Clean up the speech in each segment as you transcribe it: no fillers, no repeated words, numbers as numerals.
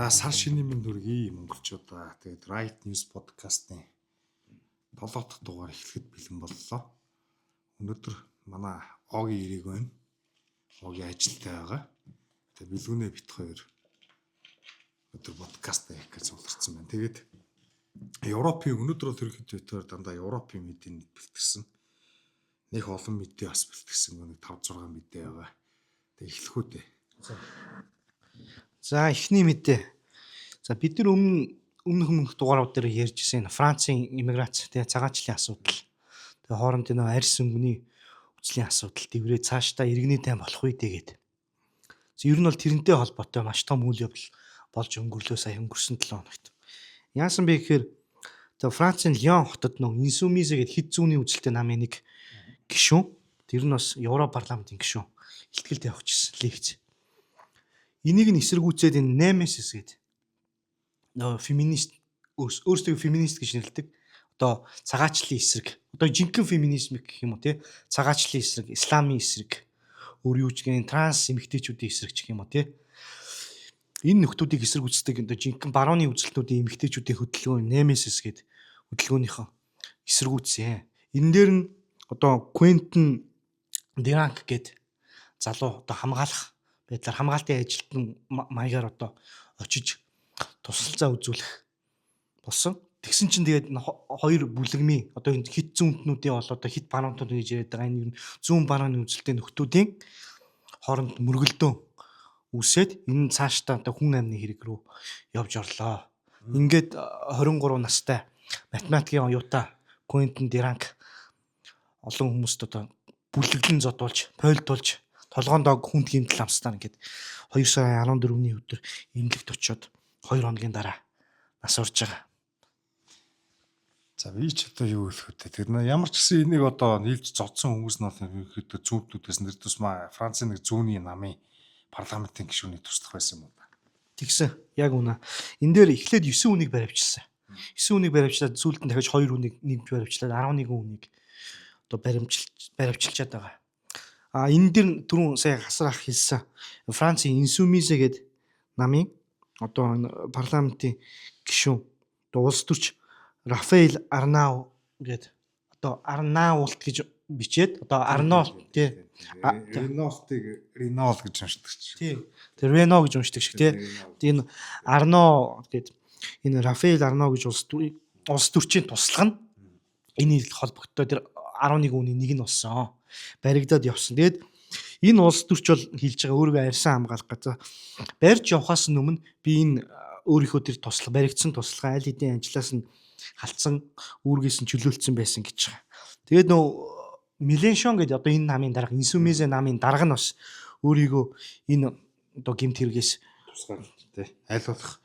За сар шинийн минь дүргий монголчуудаа. Тэгээд Right News podcast-ны 7 дахь дугаар эхлэхэд бэлэн боллоо. Өнөөдөр манай Огийн ирэг байна. Огийн ажилтай байгаа. Тэгээд бэлгүүнээ бит хоёр өнөөдөр подкаст хийх гэж суулгацсан байна. Тэгээд Европын өнөөдөр бол ерөнхийдөө дандаа Европын мэдээнд бэлтгэсэн. Нэг олон мэдээ бас бэлтгэсэн. Нэг 5-6 мэдээ байгаа. Тэгээд эхлэх үү дээ. За эхний мэдээ. За бид нар өмнөх дугаарууд дээр ярьжсэн Францын иммиграц тэгээ цагаачлалын асуудал. Тэгээ хоорондын нөө арьс өнгөний хүчлийн асуудал дэврээ цаашдаа иргэний тайм болох үү гэдэг. Ер нь бол тэрнтэй холбоотой маш том үйл явдал болж өнгөрлөө сая өнгөрсөн 7 хоногт. Яасан бэ гэхээр Францын Лион хотод нөө Инсумизе гэдэг хэд зүүнний үзэлтэй намын нэг гишүүн. Тэр нь бас Европ парламентын гишүүн. Илтгэлд явуулчихсан лекц. Энийг нь эсэргүүцээд энэ Немесис гэдэг нөө феминист өөрсдөө феминист гэж нэрлэдэг. Одоо цагаачлалын эсрэг. Одоо жинхэнэ феминизм гэх юм уу те? Цагаачлалын эсрэг, исламын эсрэг, өөр юу ч гэх транс эмэгтэйчүүдийн эсрэг гэх юм уу те? Энэ нөхдүүдийг эсэргүүцдэг одоо жинхэнэ барууны үзэлтнүүдийн эмэгтэйчүүдийн хөдөлгөөн Немесис гэдэг хөдөлгөөнийхөө эсэргүүцсэн. Энэ дээр нь одоо Quentin Diranc гэдэг залуу одоо хамгаалах байдлаар хамгаалтын ажилтны маягаар одоо очиж тусалцаа үзүүлэх болсон. Тэгсэн чинь тэгээд хоёр бүлэгмийн одоо энэ хит зүүнтнүүдийн бол одоо хит баруунтууд гэж яриад байгаа энэ зүүн барууны үзэлтэй нөхдүүдийн хооронд мөргөлдөөн үүсээд энэ цаашдаа одоо хүн амны хэрэг рүү явж орлоо. Ингээд 23 настай математикийн оюутан Quentin Diranc олон хүмүүст одоо бүлэглэн зодуулж, пойлдуулж толгоонд хүнд гэмтэл амсдаа ингээд 2 сарын 14-ний өдөр эмнэлэгт очиод 2 хоногийн дараа нас орж байгаа. За би ч одоо юу хэлэх вэ? Тэр нэ ямар ч гэсэн энийг одоо нийлж зодсон хүмүүс нь ерөнхийдөө зүүнтнүүдээс нэр тусмаа Францын нэг зүүнний намын парламентын гишүүний туслах байсан юм уу? Тэгсэн. Яг үнэ. Энэ дээр эхлээд 9 хүнийг баривчилсан. 9 хүнийг баривчлаад сүүлд нь дахиж 2 хүнийг нэмж баривчлаад 11 хүнийг одоо баривчилчаад байгаа. Энэ дэр түрүүн сая хасар ах хэлсэн. Францын Инсумизе гэдэг намын одоо парламентын гишүүн одоо улс төрч Рафаэль Арнау гэдэг одоо Арнаулт гэж бичээд одоо Арнолт тий Ренол гэж уншдаг ч. Тий. Тэр Рено гэж уншдаг шиг тий. Энэ Арно гэдэг энэ Рафаэль Арнау гэж улс төрчийн туслах нь энэ холбогдтой тэр 11 хүний нэг нь болсон. Баригдаад явсан. Тэгээд энэ улс төрч бол хэлж байгаа өөрийгөө арьсан хамгаалах гэж барьж явахаас өмнө би энэ өөрийнхөө тэр туслах баригдсан туслахаа аль хэдийн ажлаас нь халтсан үүргээс нь чөлөөлсөн байсан гэж байгаа. Тэгээд нөө Mélenchon гэдэг одоо энэ намын дарга Insoumise намын дарга нь бас өөрийгөө энэ одоо гэмт хэрэгээс Тусгаар тий. Аль болох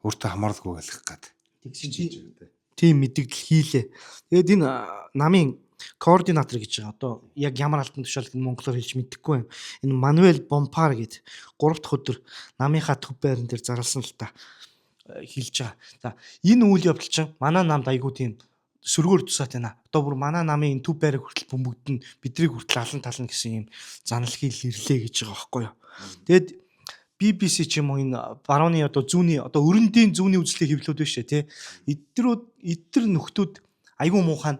өөртөө хамааралгүй байх гээд. тэгсэн тийм мэдээлэл хийлээ. Тэгээд энэ намын координатор гэж байгаа. Одоо яг ямар алтан тушаалыг монголоор хэлж мэдэхгүй байна. Энэ Мануэль Бомпар гэдэг 3 дахь өдөр намынхаа төв байран дээр зарласан л та хэлж байгаа. За энэ үйл явдал чинь манай намд айгүй тийм сөргөөр тусаад байна. Одоо бүр манай намын энэ төв байрыг хүртэл бөмбөгдөн бидрийг хүртэл алан тална гэсэн юм занал хил ирлээ гэж байгаа байхгүй юу. Тэгэд BBC ч юм уу энэ барууны одоо зүүнний одоо өрөндийн зүүнний үзлээ хэвлүүд биш тий. Эдгээр нөхдүүд айгүй муухай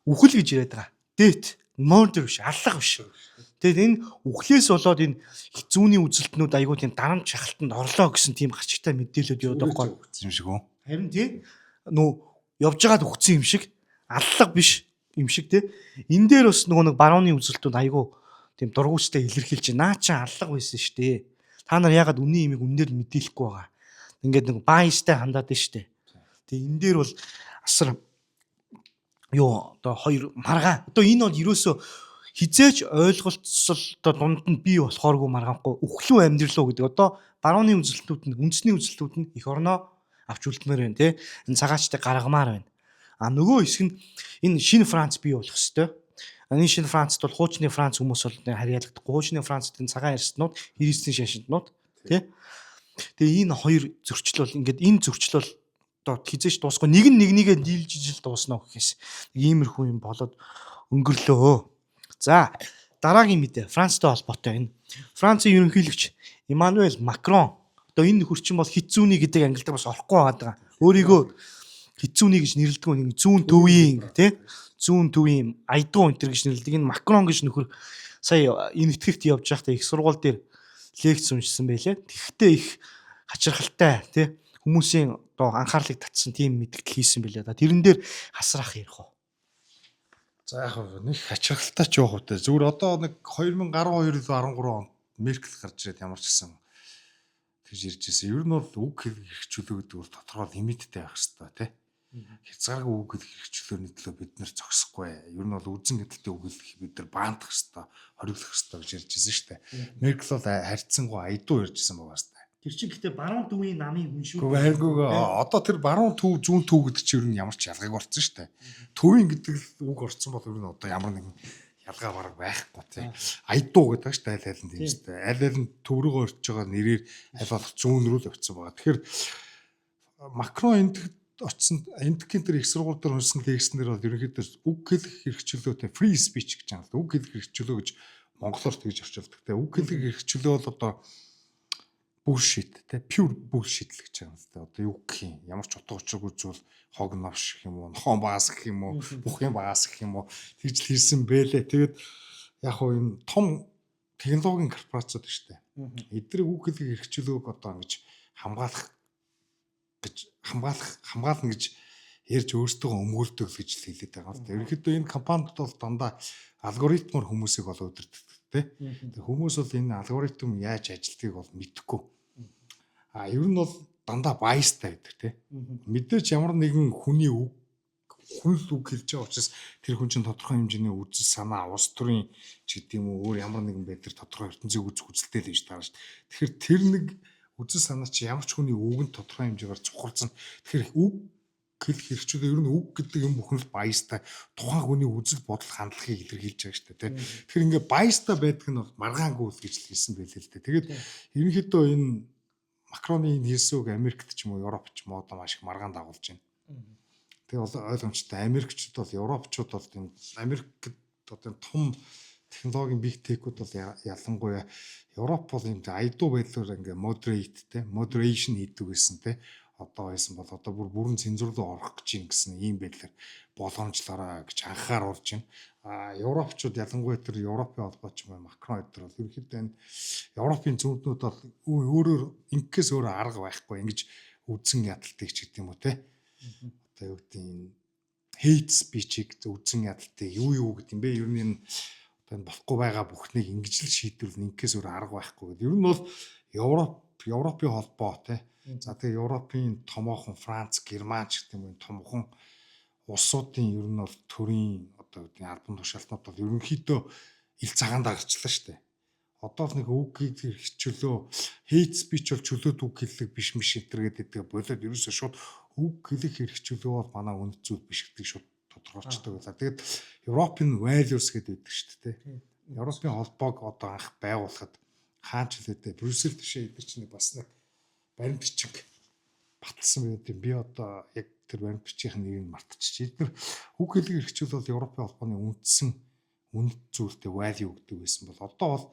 үхэл гэж яриад байгаа. Дэт, murder биш, аллах биш. Тэгээд энэ үхлээс болоод энэ зүүнний үзэлтнүүд айгүй тийм дарамт шахалтанд орлоо гэсэн тийм гарчигтай мэдээлэлүүд яваад байгаа юм шиг үү? Харин тий нөө явж байгаад үхсэн юм шиг аллах биш юм шиг тий. Энэ дээр бас нөгөө нэг барууны үзэлтүүд айгүй тийм дургуйстай илэрхийлж наа чи аллах байсан шүү дээ. Та нар ягаад үнийн имийг үнээр мэдээлэхгүй байгаа. Ингээд нэг байстай хандаад байна шүү дээ. Тэгээ энэ дээр бол асар юу одоо хоёр маргаан. Одоо энэ бол ерөөсөө хизээч ойлголцолтой дунд нь бий болохооргүй маргаангүй өглөө амьдралуу гэдэг. Одоо барууны үзэлтүүд нь үндэсний үзэлтүүд нь эх орноо авч үлдмээр байна те. Энэ цагаачтай гаргамаар байна. Нөгөө хэсэг нь энэ шинэ Франц бий болох ёстой. Энэ шинэ Францд бол хуучны Франц хүмүүс бол харьяалагдахгүй. Хуучны Францд энэ цагаан арьснууд, христийн шашинтнууд тий. Тэгээ энэ хоёр зөрчил бол ингээд энэ зөрчил бол одоо хизээш дуусахгүй нэг нэгээ дийлж ижил дууснаа гэхээс иймэрхүү юм болоод өнгөрлөө. За дараагийн мэдээ Францтай холбоотой энэ. Францын ерөнхийлөгч Эммануэль Макрон одоо энэ хүчин бол хит зүүний гэдэг ангилдаг бас орохгүй байгаа. Өөрийгөө хит зүүний гэж нэрлэдэг нэг зүүн төвийн тий зүүн төвийн айдуу өнтер гэж нэрлэдэг. Энэ Макрон гэж нөхөр сая энэ итгэвт явж байхдаа их сургууль дээр лекц уншсан байлээ. Тэгэхдээ их хачирхалтай тий хүмүүсийн одоо анхаарлыг татсан тийм мэдээлэл хийсэн байлээ. Тэрэн дээр хасрах ярих уу? За яг нэг хачирхалтай ч явах үедээ зүгээр одоо нэг 2012-13 онд Меркель гарч ирээд ямар ч гэсэн тэгж ирж ирсэн. Ер нь бол үг хэрэгжүүлэх гэдэг бол тодорхой лимиттэй байх хэрэгтэй тий. Хязгааргүй үг хэрэгжүүлэхний төлөө бид нэр зогсохгүй. Ер нь бол үзэн гэдэлтэй үг хэлэх бид нар баандах хэрэгтэй, хориглох хэрэгтэй гэж ярьж ирсэн шүү дээ. Меркель бол харьцангуй айдуу ярьж ирсэн байгаа шүү дээ. Тэр чинь гэхдээ баруун төвийн намын хүн шүү. Гэхдээ хайргүйгээ одоо тэр баруун төв, зүүн төв гэдэг чинь ер нь ямар ч ялгааг орсон шүү дээ. Төвийн гэдэг үг орсон бол ер нь одоо ямар нэгэн ялгаа бараг байхгүй тий. Айдуу гэдэг шүү дээ аль аль нь тийм шүү дээ. Аль аль нь төв рүүгээ орж байгаа нэрээр аль болох зүүн рүү л очсон байгаа. Тэгэхээр Макрон энд очсон эндхийн тэр их сургууль дээр уншсан текстэн дээр бол ерөнхийдөө үг хэлэх хэрэгчлөөтэй free speech гэж байгаа. Үг хэлэх хэрэгчлөө гэж монголоор тэгж орчуулдаг тий. Үг хэлэх хэрэгчлөө бол одоо bullshit те pure bullshit л гэж байгаа юм л да. Одоо юу гэх юм? Ямар ч утга учиргүй зүйл хог новш гэх юм уу, нохон баас гэх юм уу, бүх юм баас гэх юм уу тэгж л хэлсэн бэлээ. Тэгээд яг хоо энэ том технологийн корпорацууд шүү дээ. Эдгээр үг хэлийг хэрэгжүүлээг одоо ингэж хамгаална гэж ярьж өөртөө өмгөөлдөг гэж л хэлээд байгаа юм л да. Ерөнхийдөө энэ компанид бол дандаа алгоритмор хүмүүсийг бол өдөртдөг те. Хүмүүс бол энэ алгоритм яаж ажилтгийг бол мэдэхгүй. Ер нь бол дандаа biasтай байдаг тий. Мэдээж ямар нэгэн хүний үг хүнл үг хэлж байгаа учраас тэр хүн чинь тодорхой хэмжээний үзэл санаа, улс төрийн ч гэдэг юм уу өөр ямар нэгэн байдлаар тодорхой ертөнцийг үзэх үзэлтэй л байж таарна шүү дээ. Тэгэхээр тэр нэг үзэл санаа чи ямар ч хүний үгэнд тодорхой хэмжээгээр цухалсан. Тэгэхээр үг хэлэх хэрэгчүүд ер нь үг гэдэг юм бүхэн л biasтай тухайн хүний үзэл бодол хандлагыг илэрхийлж байгаа шүү дээ тий. Тэгэхээр ингээ biasтай байдаг нь бол маргаангүй л гэж л хэлсэн байлээ л дээ. Тэгээд ерөнхийдөө энэ Макроны хэлсэн үг Америкт ч юм уу Европ ч юм уу одоо маш их маргаан дагуулж байна. Тэгээ бол ойлгомжтой Америкчууд бол Европчууд бол энэ Америкт одоо том технологийн big tech-үүд бол ялангуяа Европ бол юм айдуу байдлаар ингээ moderate те moderation хийдэг гэсэн те одоо байсан бол одоо бүрэн цензур руу орох гэж юм гэсэн ийм байдлаар боломжлоорой гэж анхааруулж байна. Европчууд ялангуяа тэр Европын холбоо ч юм уу Макрон өдр бол ерөнхийдөө энэ Европын зөвлөднүүд бол өөрөөр инкээс өөр арга байхгүй ингэж үзэн ядалтыг ч гэдэг юм уу те. Одоо юу гэдэг нь hate speech-ийг үзэн ядалтыг юу гэдэг юм бэ? Ер нь энэ одоо болохгүй байгаа бүхнийг ингэж л шийдвэрлэн инкээс өөр арга байхгүй гэдэг. Ер нь бол Европын холбоо те. За тэгээ Европын томоохон Франц, Герман ч гэдэг юм томхон улсуудын ер нь бол төрийн одоо үгний албан тушаалтнууд бол ерөнхийдөө ил цагаан дагчлаа шүү дээ. Одоо л нэг үгийг хэрэгчлөө hate speech бол чөлөөт үг хэллэг биш гэтэргээд байдаг болоод ерөөсөө шууд үг хэлэх хэрэгчлөө бол манай үнэт зүйл биш гэдэг шууд тодорхойлцдог байлаа. Тэгээд European values гэдэг байдаг шүү дээ. Европын холбоог одоо анх байгуулахад хаач хэлээд Брюссел тишээ эдгээр чинь бас нэг баримт бичиг баталсан байгаад би одоо яг тэр баримт бичгийн нэрийг мартчихжээ. Эдгээр үг хэлийг хэрэгжүүл бол Европын холбооны үндсэн үнэт зүйлтэй value гэдэг байсан бол одоо бол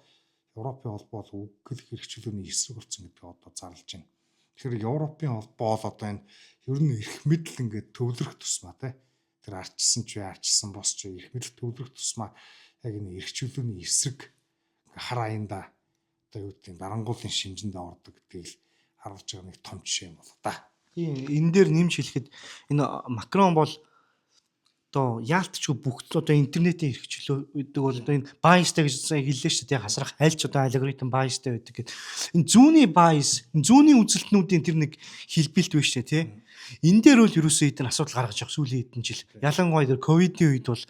Европын холбоо үг хэлийг хэрэгжүүлэхний эсрэг болсон гэдэг одоо зарлж байна. Тэгэхээр Европын холбоо бол одоо энэ ер нь эрх мэдэл ингээд төвлөрөх тусмаа те тэр арчсан ч арчсан бос ч эрх мэдэл төвлөрөх тусмаа яг энэ хэрэгжүүлэхний эсрэг хар аянда одоо юу гэдэг дарангуулын шинжиндээ ордог гэдгийг харуулж байгаа нэг том жишээ юм бол та. Тийм энэ дээр нэмж хэлэхэд энэ Макрон бол одоо яалтчгүй бүх одоо интернетийн хэрэгчлөө гэдэг бол одоо энэ biasтай гэж сайн хэллээ шүү дээ. Хасрах альч одоо алгоритм biasтай байдаг гэдэг. Энэ зүүнний bias, зүүнний үзэлтнүүдийн тэр нэг хэлбэлт биш үү тий. Энэ дээр бол ерөөсөө эдгээр асуудал гаргаж явах сүүлийн хэдэн жил. Ялангуяа тэр ковидын үед бол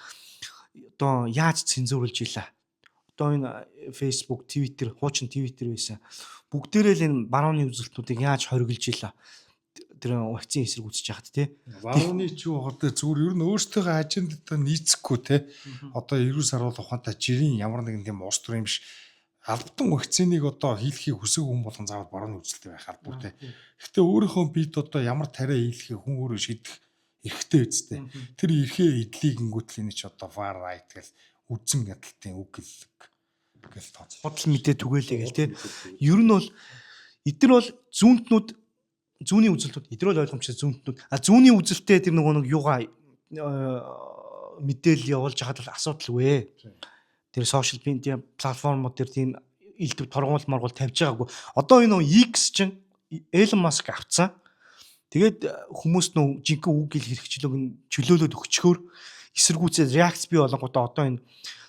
одоо яаж цензуурлж ийла. Одоо энэ Facebook, Twitter, хуучин Twitter байсан. Бүгдээрээ л энэ барууны үзэлтнүүдийг яаж хориглож ийла. Тэр вакцины эсрэг үзэж яхад тий. Барууны ч юу одоо зүгээр ер нь өөртөөхөө ажендаа нийцэхгүй тий. Одоо 90 сар бол ухаантай жирийн ямар нэгэн тийм уус төр юм биш. Албатан вакциныг одоо хийлэхийг хүсэх хүн болгон заавал барууны үзэлтэй байх албагүй тий. Гэхдээ өөрийнхөө бид одоо ямар тариа хийлэхийг хүн өөрөө шийдэх эрхтэй үсттэй. Тэр эрхээ эдлийг ингүүтлийн ч одоо far right гэл үзэн ядалтын үг гэлэг гэж тооцоо. Бодол мэдээ түгээлээ гэл те. Ер нь бол эдгээр бол зүүнний үзэлтүүд эдгээр бол ойлгомжтой зүүнтнүүд. Зүүнний үзэлтээ тэр нэг юугаа мэдээлэл явуулж хахад л асуудал вэ. Тэр сошиал медиа платформууд тэр тийм илтгэв торгуул маргуул тавьж байгаагүй. Одоо энэ X чинь Elon Musk авцсан. Тэгээд хүмүүс жинхэнэ үг гэл хэрэгчлөөг нь чөлөөлөд өгчхөөр эсэргүүцээ реакц бий болгонгуудаа одоо энэ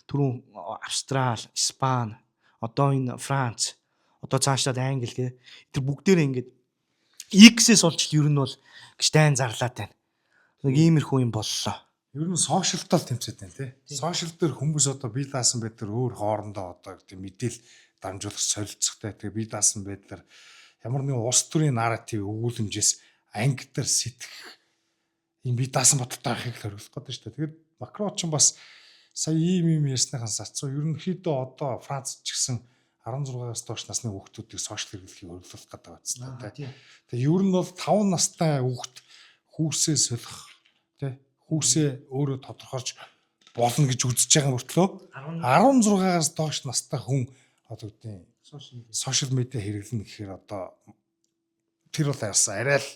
түрүүн Австрал, Испани, одоо энэ Франц, одоо цаашлаад Англи гэх тэр бүгдээрээ ингээд X-ээс олж ер нь бол гштайн зарлаад байна. Нэг иймэрхүү юм боллоо. Ер нь сошиалтаа л тэмцээд байна тий. Сошиал дээр хүмүүс одоо бие даасан байдлаар өөр хоорондоо одоо тийм мэдээлэл дамжуулах солилцохтой. Тэгээ бие даасан байдлаар ямар нэгэн улс төрийн нарратив өгүүлэмжээс анги дээр сэтгэх юм бие даасан бодолтой байхыг зориулах гэдэг шүү дээ. Тэгээд Макрон ч бас сая ийм ярьсныхаас цацуу ерөнхийдөө одоо Франц ч гэсэн 16-аас доош насны хүүхдүүдийг сошиал хэрэглэхийг хөрвүүлэх гэдэг байна тий. Тэгээ ер нь бол 5 настай хүүхд хүүсээ солих тий хүүсээ өөрөө тодорхойлж болно гэж үзэж байгаа мөртлөө 16-аас доош настай хүн одоо үгүй сошиал медиа хэрэглэнэ гэхээр одоо тэр бол яасан арай л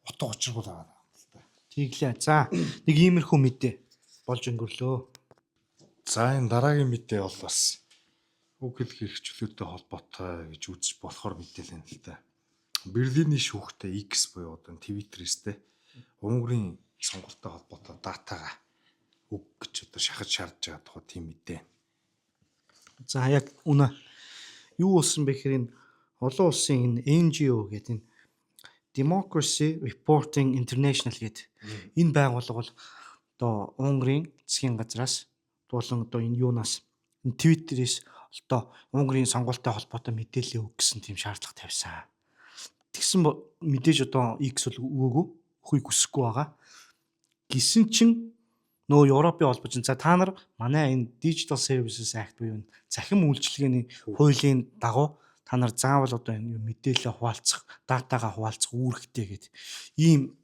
утга учиргүй байгаа юм л да. Тийглээ. За нэг иймэрхүү мэдээ болж өнгөрлөө. За энэ дараагийн мэдээ бол бас үг хэлэх хэрэгчлөөтэй холбоотой гэж үзэж болохоор мэдээлэл юм л да. Берлиний шүүхтэй X буюу одоо Твиттерээстэй Унгарын сонголттой холбоотой датагаа үг гэж одоо шахаж шаардж байгаа тухай тийм мэдээ. За яг үнэ юу болсон бэ гэхээр энэ олон улсын энэ NGO гэдэг энэ Democracy Reporting International гэдэг энэ байгууллага бол одоо Унгарын засгийн газраас болон одоо энэ юунаас энэ Твиттерээс одоо Унгарын сонгуультай холбоотой мэдээлэл өг гэсэн тийм шаардлага тавьсан. Тэгсэн мэдээж одоо X бол өгөөгүй, өхийг хүсэхгүй байгаа. Гисэн чинь нөө Европын холбооч за та нар манай энэ Digital Services Act буюу захин үйлчилгээний хуулийн дагуу та нар заавал одоо энэ мэдээлэл хуваалцах, датагаа хуваалцах үүрэгтэй гэдэг ийм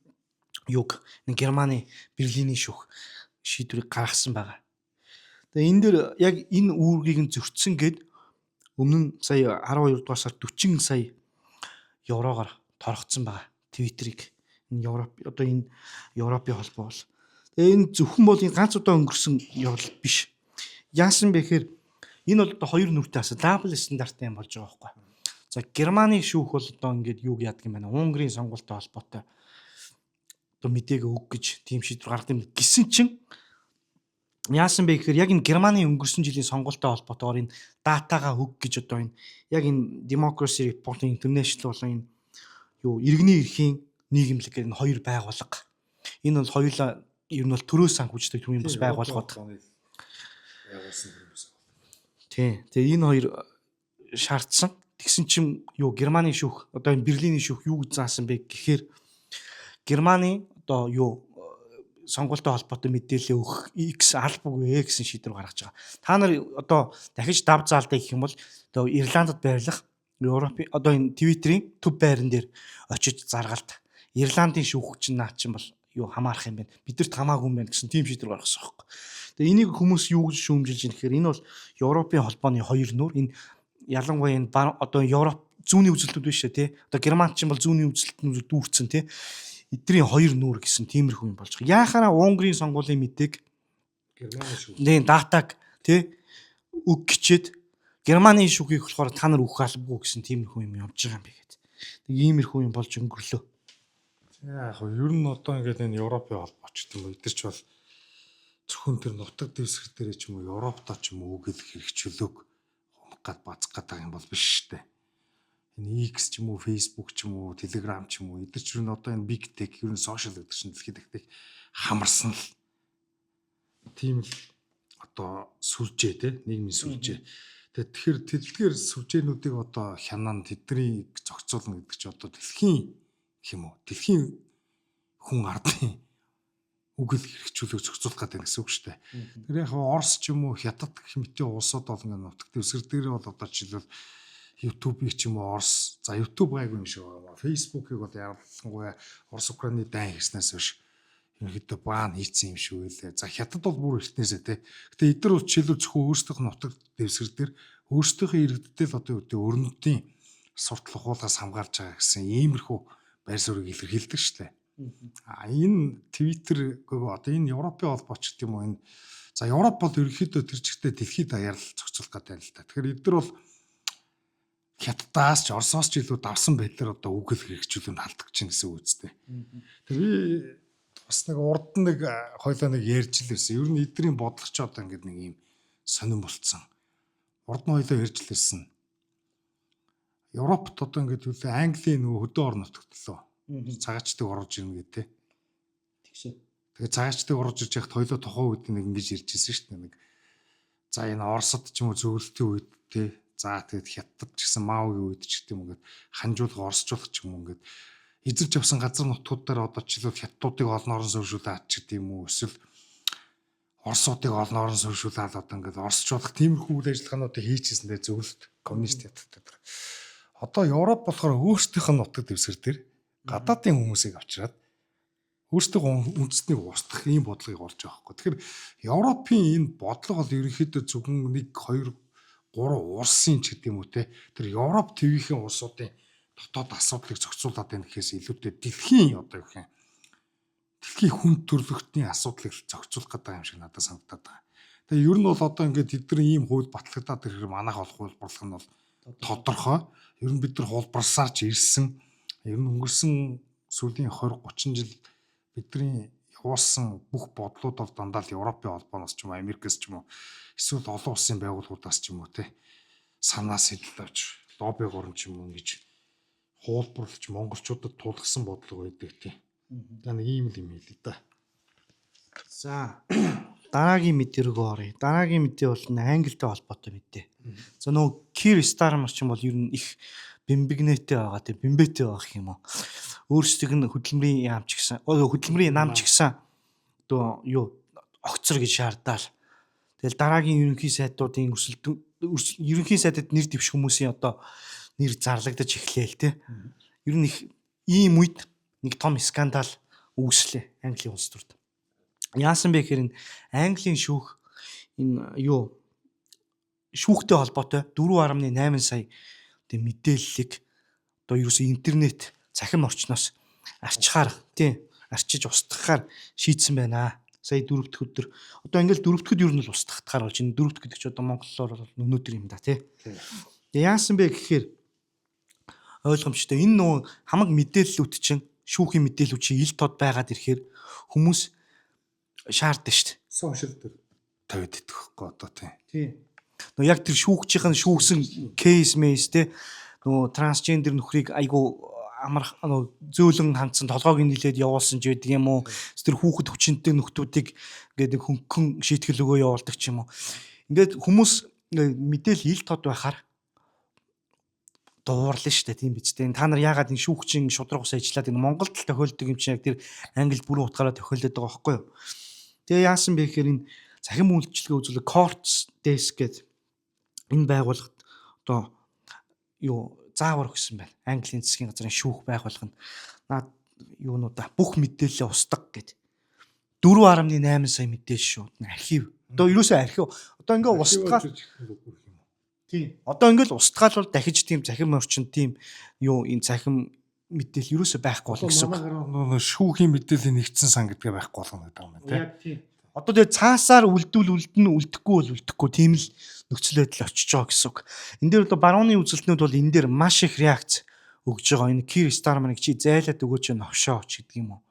юг Германы Берлиний шүүх шийдвэрийг гаргасан байгаа. Тэгээ энэ дэр яг энэ үүргийг нь зөрчсөн гэд өмнө нь сая 12 дугаар сард 40 сая еврогоор торгоцсон байгаа Твиттерийг. Энэ Европ одоо энэ Европын холбоо бол. Тэгээ энэ зөвхөн бол энэ ганц удаа өнгөрсөн явдал биш. Яасан бэ гэхээр энэ бол одоо хоёр нүртэй асуу дабл стандарттай юм болж байгаа байхгүй. За Германы шүүх бол одоо ингээд юг яадаг юм байна. Унгарын сонгуультай холбоотой одоо мэдээг өг гэж тийм шийдвэр гаргад юм гисэн чинь яасан бэ гэхээр яг энэ Германы өнгөрсөн жилийн сонгуультай холбоотойгоор энэ датагаа өг гэж одоо энэ яг энэ Democracy Reporting International болон энэ юу иргэний эрхийн нийгэмлэг гэдэг энэ хоёр байгууллага. Энэ бол хоёулаа ер нь бол төрөөс санхүүждэг түүний бас байгууллагууд. Тий. Тэгээ энэ хоёр шаардсан. Тэгсэн чинь юу Германы шүүх одоо энэ Берлиний шүүх юу гэж заасан бэ гэхээр Германы одоо юу сонгуультай холбоотой мэдээлэл өгөх X албагүй гэсэн шийдвэр гаргаж байгаа. Та нар одоо дахиж дав заалдаа гэх юм бол одоо Ирландд байрлах Европын одоо энэ Твиттерийн төв байран дээр очиж заргалт. Ирландын шүүх чинь наа чинь бол юу хамаарах юм бэ? Бидэрт хамаагүй юм байна гэсэн тийм шийдвэр гаргасан байхгүй. Тэгээ энийг хүмүүс юу гэж шүүмжилж байна гэхээр энэ бол Европын холбооны хоёр нүур энэ ялангуяа энэ одоо Европ зүүнний үзэлтүүд биш ээ тий. Одоо Герман ч юм бол зүүнний үзэлтнүүд дүүрсэн тий. Эдний хоёр нүур гэсэн тиймэрхүү юм болж байгаа. Яахаараа Унгарын сонгуулийн мэдээг Германы шүүх. Нэг датаг тий өг гिचээд Германы шүүхийг болохоор та нар өгөх албагүй гэсэн тиймэрхүү юм явж байгаа юм бэ гэдэг. Нэг иймэрхүү юм болж өнгөрлөө. Яг хөө ер нь одоо ингээд энэ Европын холбооч юм уу эдгэрч бол зөвхөн тэр нутаг дэвсгэр дээр ч юм уу Европтой ч юм уу үг хэлэх хэрэгчлөөг хумх гад бацах гэдэг юм бол биш шүү дээ. Энэ X ч юм уу Facebook ч юм уу Telegram ч юм уу эдгэрч ер нь одоо энэ big tech ер нь social гэдэг чинь дэлхийд ихтэй хамарсан л тийм л одоо сүлжээ те нийгмийн сүлжээ. Тэгэхээр тэлдгээр сүлжээнүүдийг одоо хянана тэдний зохицуулна гэдэг чинь одоо дэлхийн гэх юм уу дэлхийн хүн ардын үг хэл хэрэгжүүлэх зохицуулах гэдэг гэсэн үг шүү дээ. Тэр яг Орос ч юм уу Хятад гэх мэтийн улсууд бол ингээд нутагт дэвсгэр дээр бол одоо жишээлбэл YouTube-ийг ч юм уу Орос за YouTube гайгүй юм шиг байгаа. Facebook-ийг бол ялангуяа Орос Украины дайн хийснээс биш ерөнхийдөө баан хийцэн юм шиг байлаа. За хятад бол бүр эртнээсээ те. Гэтэ эдгээр бол жишээлбэл зөвхөн өөрсдийнх нутаг дэвсгэр дээр өөрсдийнхөө иргэддэл одоо өрнөдийн суртал ухуулгаас хамгаалж байгаа гэсэн иймэрхүү байр суурийг илэрхийлдэг шүү дээ. Энэ Twitter одоо энэ Европын холбооч гэдэг юм уу энэ за Европ бол ерөнхийдөө тэр чигтээ дэлхийд даяар л зохицуулах гэдэг юм л та. Тэгэхээр эдгээр бол Хятадаас ч Оросоос ч илүү давсан байдлаар одоо үгэл хэрэгжүүлэн халдах чинь гэсэн үг үстэй. Тэр бас нэг урд нэг хойлоо нэг ярьж лээсэн. Ер нь эдний бодлого ч одоо ингээд нэг юм сонирн болцсон. Урд нь хойлоо ярьж лээсэн. Европт одоо ингээд үлээ Английн нөгөө хөдөө орон нутагтлоо. Цагаачдыг оруулж ирнэ гэдэг. Тэгшээ. Тэгээ цагаачдыг оруулж ирж яхад хойлоо тохоо үед нэг ингэж ярьжсэн шүү дээ. Нэг за энэ Оросд ч юм уу зөвлөлтийн үед те. За тэгээд Хятад ч гэсэн Маогийн үед ч гэдэг юм ингээд ханжуулга орсжуулах ч юм уу ингээд эзэрч явсан газар нутгууд дээр одоо жишээлбэл Хятадуудыг олон орон сувшуулаад ч гэдэг юм уу эсвэл Оросуудыг олон орон сувшуулаад одоо ингээд орсжуулах тиймэрхүү үйл ажиллагаануудыг хийчихсэндээ зөвлөлт коммунист Хятадтай. Одоо Европ болохоор өөрсдийнх нь нутаг дэвсгэр дээр гадаадын хүмүүсийг авчираад өөрсдөө үндэснийг устгах ийм бодлогыг олж байгаа хгүй. Тэгэхээр Европын энэ бодлого бол ерөнхийдөө зөвхөн 1 2 3 улсын ч гэдэг юм уу те. Тэр Европ твийн улсуудын дотоод асуудлыг зохицуулаад байх гэхээс илүүтэй дэлхийн одоо юу гэх юм дэлхийн хүн төрөлхтний асуудлыг зохицуулах гэдэг юм шиг надад санагдаад байгаа. Тэгээ ер нь бол одоо ингээд эдгээр ийм хууль батлагдаад ирэхээр манайх олох хуулбарлах нь бол тодорхой. Ер нь бид нар хуулбарсаар ч ирсэн. Ер нь өнгөрсөн сүүлийн 20 30 жил бидний явуулсан бүх бодлууд бол дандаа л Европын холбооноос ч юм уу Америкээс ч юм уу эсвэл олон улсын байгууллагуудаас ч юм уу те санаас сэтэл авч лобби горн ч юм уу ингэж хуулбарлаж монголчуудад тулгсан бодлого байдаг тийм. За нэг ийм л юм хэлээ да. За дараагийн мэдээ рүү оръё. Дараагийн мэдээ бол Англитай холбоотой мэдээ. За нөгөө Keir Starmer ч юм бол ер нь их бэмбигнэтэй байгаа тийм бэмбэтэй байгаа гэх юм уу. Өөрсдийг нь хөдөлмөрийн яамч гэсэн. Хөдөлмөрийн намч гэсэн одоо юу огцор гэж шаардаад. Тэгэл дараагийн ерөнхий сайдуудын ерөнхий сайдад нэр дэвших хүмүүсийн одоо нэр зарлагдаж эхлээл те. Ер нь их ийм үед нэг том скандал үүслээ Английн улс төрд. Яасан бэ гэхээр Английн шүүх энэ юу шүүхтэй холбоотой 4.8 сая тийм мэдээллийг одоо ерөөсөө интернет цахим орчноос арчихаар тийм арчиж устгахаар шийдсэн байна. Сая 4 дахь өдөр одоо ингээл 4 дахьд ер нь л устгахтаар болж энэ 4 дахь гэдэг чинь одоо монголоор бол өнөөдөр юм да тий. Тэгээ яасан бэ гэхээр ойлгомжтой энэ нөгөө хамаг мэдээллүүд чинь шүүхийн мэдээлүүд чинь ил тод байгаад ирэхээр хүмүүс шаардсан шүү дээ. Сошиал дээр тавиад идэх байхгүй одоо тий. Нөгөө яг тэр шүүгчийн шүүгсэн кейс мэйс те нөгөө трансгендер нөхрийг айгу амарх зөөлөн хандсан толгойг нийлээд явуулсан ч байдаг юм уу. Тэр хүүхэд хүчинтэй нөхдүүдийг ингээд хөнгөн шийтгэл өгөө явуулдаг ч юм уу. Ингээд хүмүүс мэдээл ил тод байхаар дуурлаа шүү дээ тийм биз дээ. Та нар яагаад энэ шүүгчийн шудраг ус ажиллаад энэ Монголд л тохиолдог юм чинь яг тэр Англид бүрэн утгаараа тохиолдод байгаа байхгүй юу. Тэгээ яасан бэ гэхээр энэ цахим үйлчлэгээ үзүүлэх Courts Desk гэдэг энэ байгууллагад одоо юу заавар өгсөн байна. Английн засгийн газрын шүүх байгууллага нь наад юунуудаа бүх мэдээлэлээ устгах гэд 4.8 сая мэдээлэл шүү. Архив. Одоо ерөөсөө архив. Одоо ингээ устгаал. Тийм. Одоо ингээл устгаал бол дахиж тийм захим орчин тийм юу энэ захим мэдээлэл ерөөсөө байхгүй болно гэсэн. Манай шүүхийн мэдээллийн нэгдсэн сан гэдгээ байхгүй болгоно гэдэг юм байна тийм. Одоо тэгээ цаасаар үлдэхгүй бол үлдэхгүй тийм л нөхцөл байдал очиж байгаа гэсэн үг. Энд дээр одоо барууны үзэлтнүүд бол энэ дээр маш их реакц өгж байгаа. Энэ Keir Starmer-ыг чи зайлаад өгөөч новшоо ч гэдэг юм уу.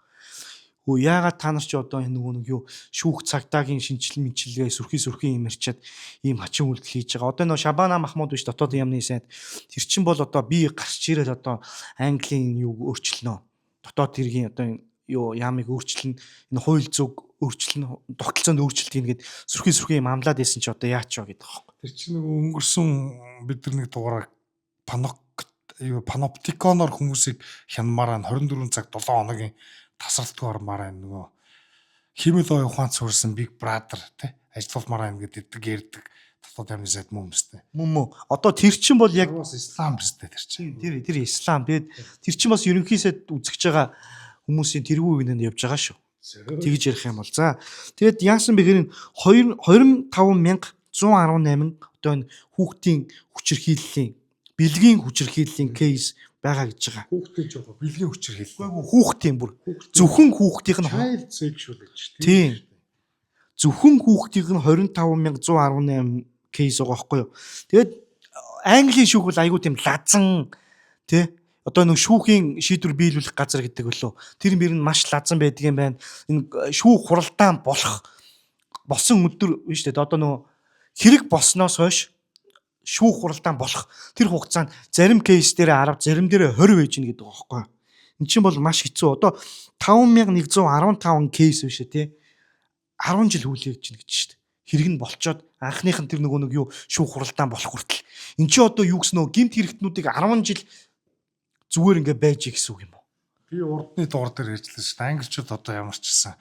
Хөө яагаад та нар чи одоо энэ нөгөө нэг юу шүүх цагдаагийн шинжилэл мэнчилгээ сүрхий юм ярьчаад ийм хачин үйлдэл хийж байгаа. Одоо нөгөө Шабана Махмуд биш дотоодын яамны сайд тэр чин бол одоо би гарч ирээд одоо Английн юу өөрчлөнө. Дотоод хэргийн одоо юу яамыг өөрчлөн энэ хууль зүг өөрчлөн тогтолцоонд өөрчлөлт хийгээд сүрхий юм амлаад байсан чи одоо яач вэ гэдэг байхгүй. Тэр чинь нэг өнгөрсөн бид нар нэг дугаараа паноптиконоор хүмүүсийг хянамаараа 24 цаг 7 хоногийн тасралтгүй ормаар байна нөгөө химэл ухаан цуурсан Big Brother тий ажиллаулмаар байна гэдэг ярьдаг дотоод амны сайд мөн өстэй. Мөн. Одоо тэр чинь бол яг ислам өстэй тэр чинь. Тэр ислам. Тэгээд тэр чинь бас ерөнхий сайд үзэж байгаа хүмүүсийн тэргүй үеинд явж байгаа шүү. Тэгж ярих юм бол за тэгээд яасан бэ гэхээр 25118 одоо энэ хүүхдийн хүчирхийллийн бэлгийн хүчирхийллийн кейс байгаа гэж байгаа. Хүүхдээ жоо бэлгийн хүчээр хэллээ. Хүүхдийн бүр зөвхөн хүүхдийн нь child sexual гэж тийм. Зөвхөн хүүхдийн нь 25118 кейс байгаа байхгүй юу. Тэгээд Английн шүүх бол айгүй тийм лазан тий одоо нэг шүүхийн шийдвэр биелүүлэх газар гэдэг болов. Тэр мөр нь маш лазан байдаг юм байна. Энэ шүүх хуралдаан болсон өдөр биш үү? Одоо нөгөө хэрэг болсноос хойш шүүх хуралдаан болох тэр хугацаанд зарим кейс дээр 10, зарим дээр 20 байж гэнэ гэдэг байгаа байхгүй. Энд чинь бол маш хэцүү. Одоо 5115 кейс биш үү тий? 10 жил хүлээгдэж гэнэ гэж шүү дээ. Хэрэг нь болцоод анхных нь тэр нөгөө нэг юу шүүх хуралдаан болох хүртэл. Энд чинь одоо юу гэсэн нөгөө гэмт хэрэгтнүүдийг 10 жил зүгээр ингээ байж гэсэн үг юм уу? Би урдны дуур дээр ярьжлаа шүү дээ. Англичууд одоо ямар ч гэсэн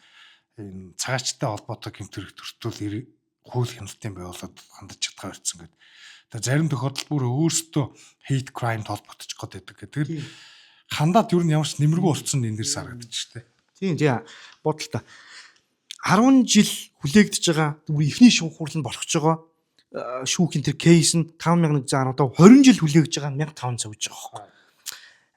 энэ цагаачтай холбоотой гэмт хэрэг төртөл хууль хяналтын байгууллагад хандаж чадгаа ирсэн гэдэг. Тэгээ зарим тохиолдолд бүр өөрсдөө hate crime толботож гот байдаг гэдэг. Тэгэхээр хандаад юу ямар ч нэмэргүй болцсон энэ дэр сарагдаж шүү дээ. Тийм бодолтой. 10 жил хүлээгдэж байгаа бүр ихний шүүх хурал нь болох ч байгаа шүүхийн тэр кейс нь 5110 одоо 20 жил хүлээгдэж байгаа 1500 гэж байгаа байхгүй.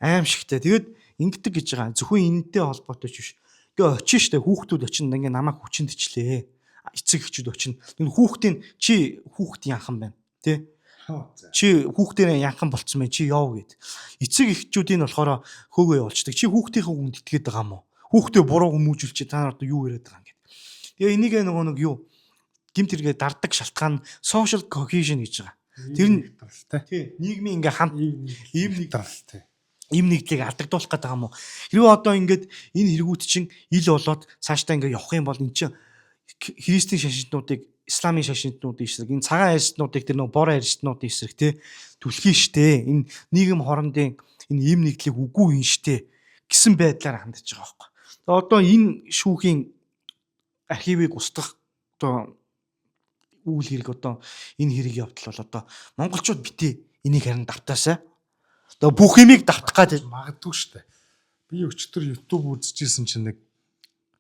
Аимшигтай. Тэгээд ингэдэг гэж байгаа. Зөвхөн энэтэй холбоотой ч биш. Ингээ очин штэ хүүхдүүд очин ингээ намайг хүчиндчлээ. Эцэг эхчүүд очин. Энэ хүүхдийн чи хүүхдийн анхан байна. Тэ? Чи хүүхдийн янхан болцсон мэй чи яв гэд. Эцэг эхчүүдийн болохоор хөөгөө явуулчихдаг. Чи хүүхдийнхээ хүнд итгээд байгаа юм уу? Хүүхдээ буруу хүмүүжүүлчих та нар одоо юу яриад байгаа юм гэд. Тэгээ энийг нөгөө нэг юу гэмт хэрэгээ дарддаг шалтгаан social cohesion гэж байгаа. Тэр нь тий нийгмийн ингээ хамт ийм нэг талтай. Им нэгдлийг алдагдуулах гэдэг юм уу? Хэрвээ одоо ингээд энэ хэрэгүүд чинь ил болоод цаашдаа ингээд явах юм бол эн чинь христийн шашинтнуудыг исламын шашинтнуудын эсрэг энэ цагаан арьснуудыг тэр нөгөө бор арьснуудын эсрэг те түлхий штэ энэ нийгэм хоорондын энэ им нэгдлийг үгүй юм штэ гэсэн байдлаар хандж байгаа байхгүй. Тэгээ одоо энэ шүүхийн архивыг устгах одоо үйл хэрэг одоо энэ хэрэг явдал бол одоо монголчууд битээ энийг харин давтаасаа одоо бүх юмыг давтах гэж магадгүй шүү дээ. Би өчтөр YouTube үзчихсэн чинь нэг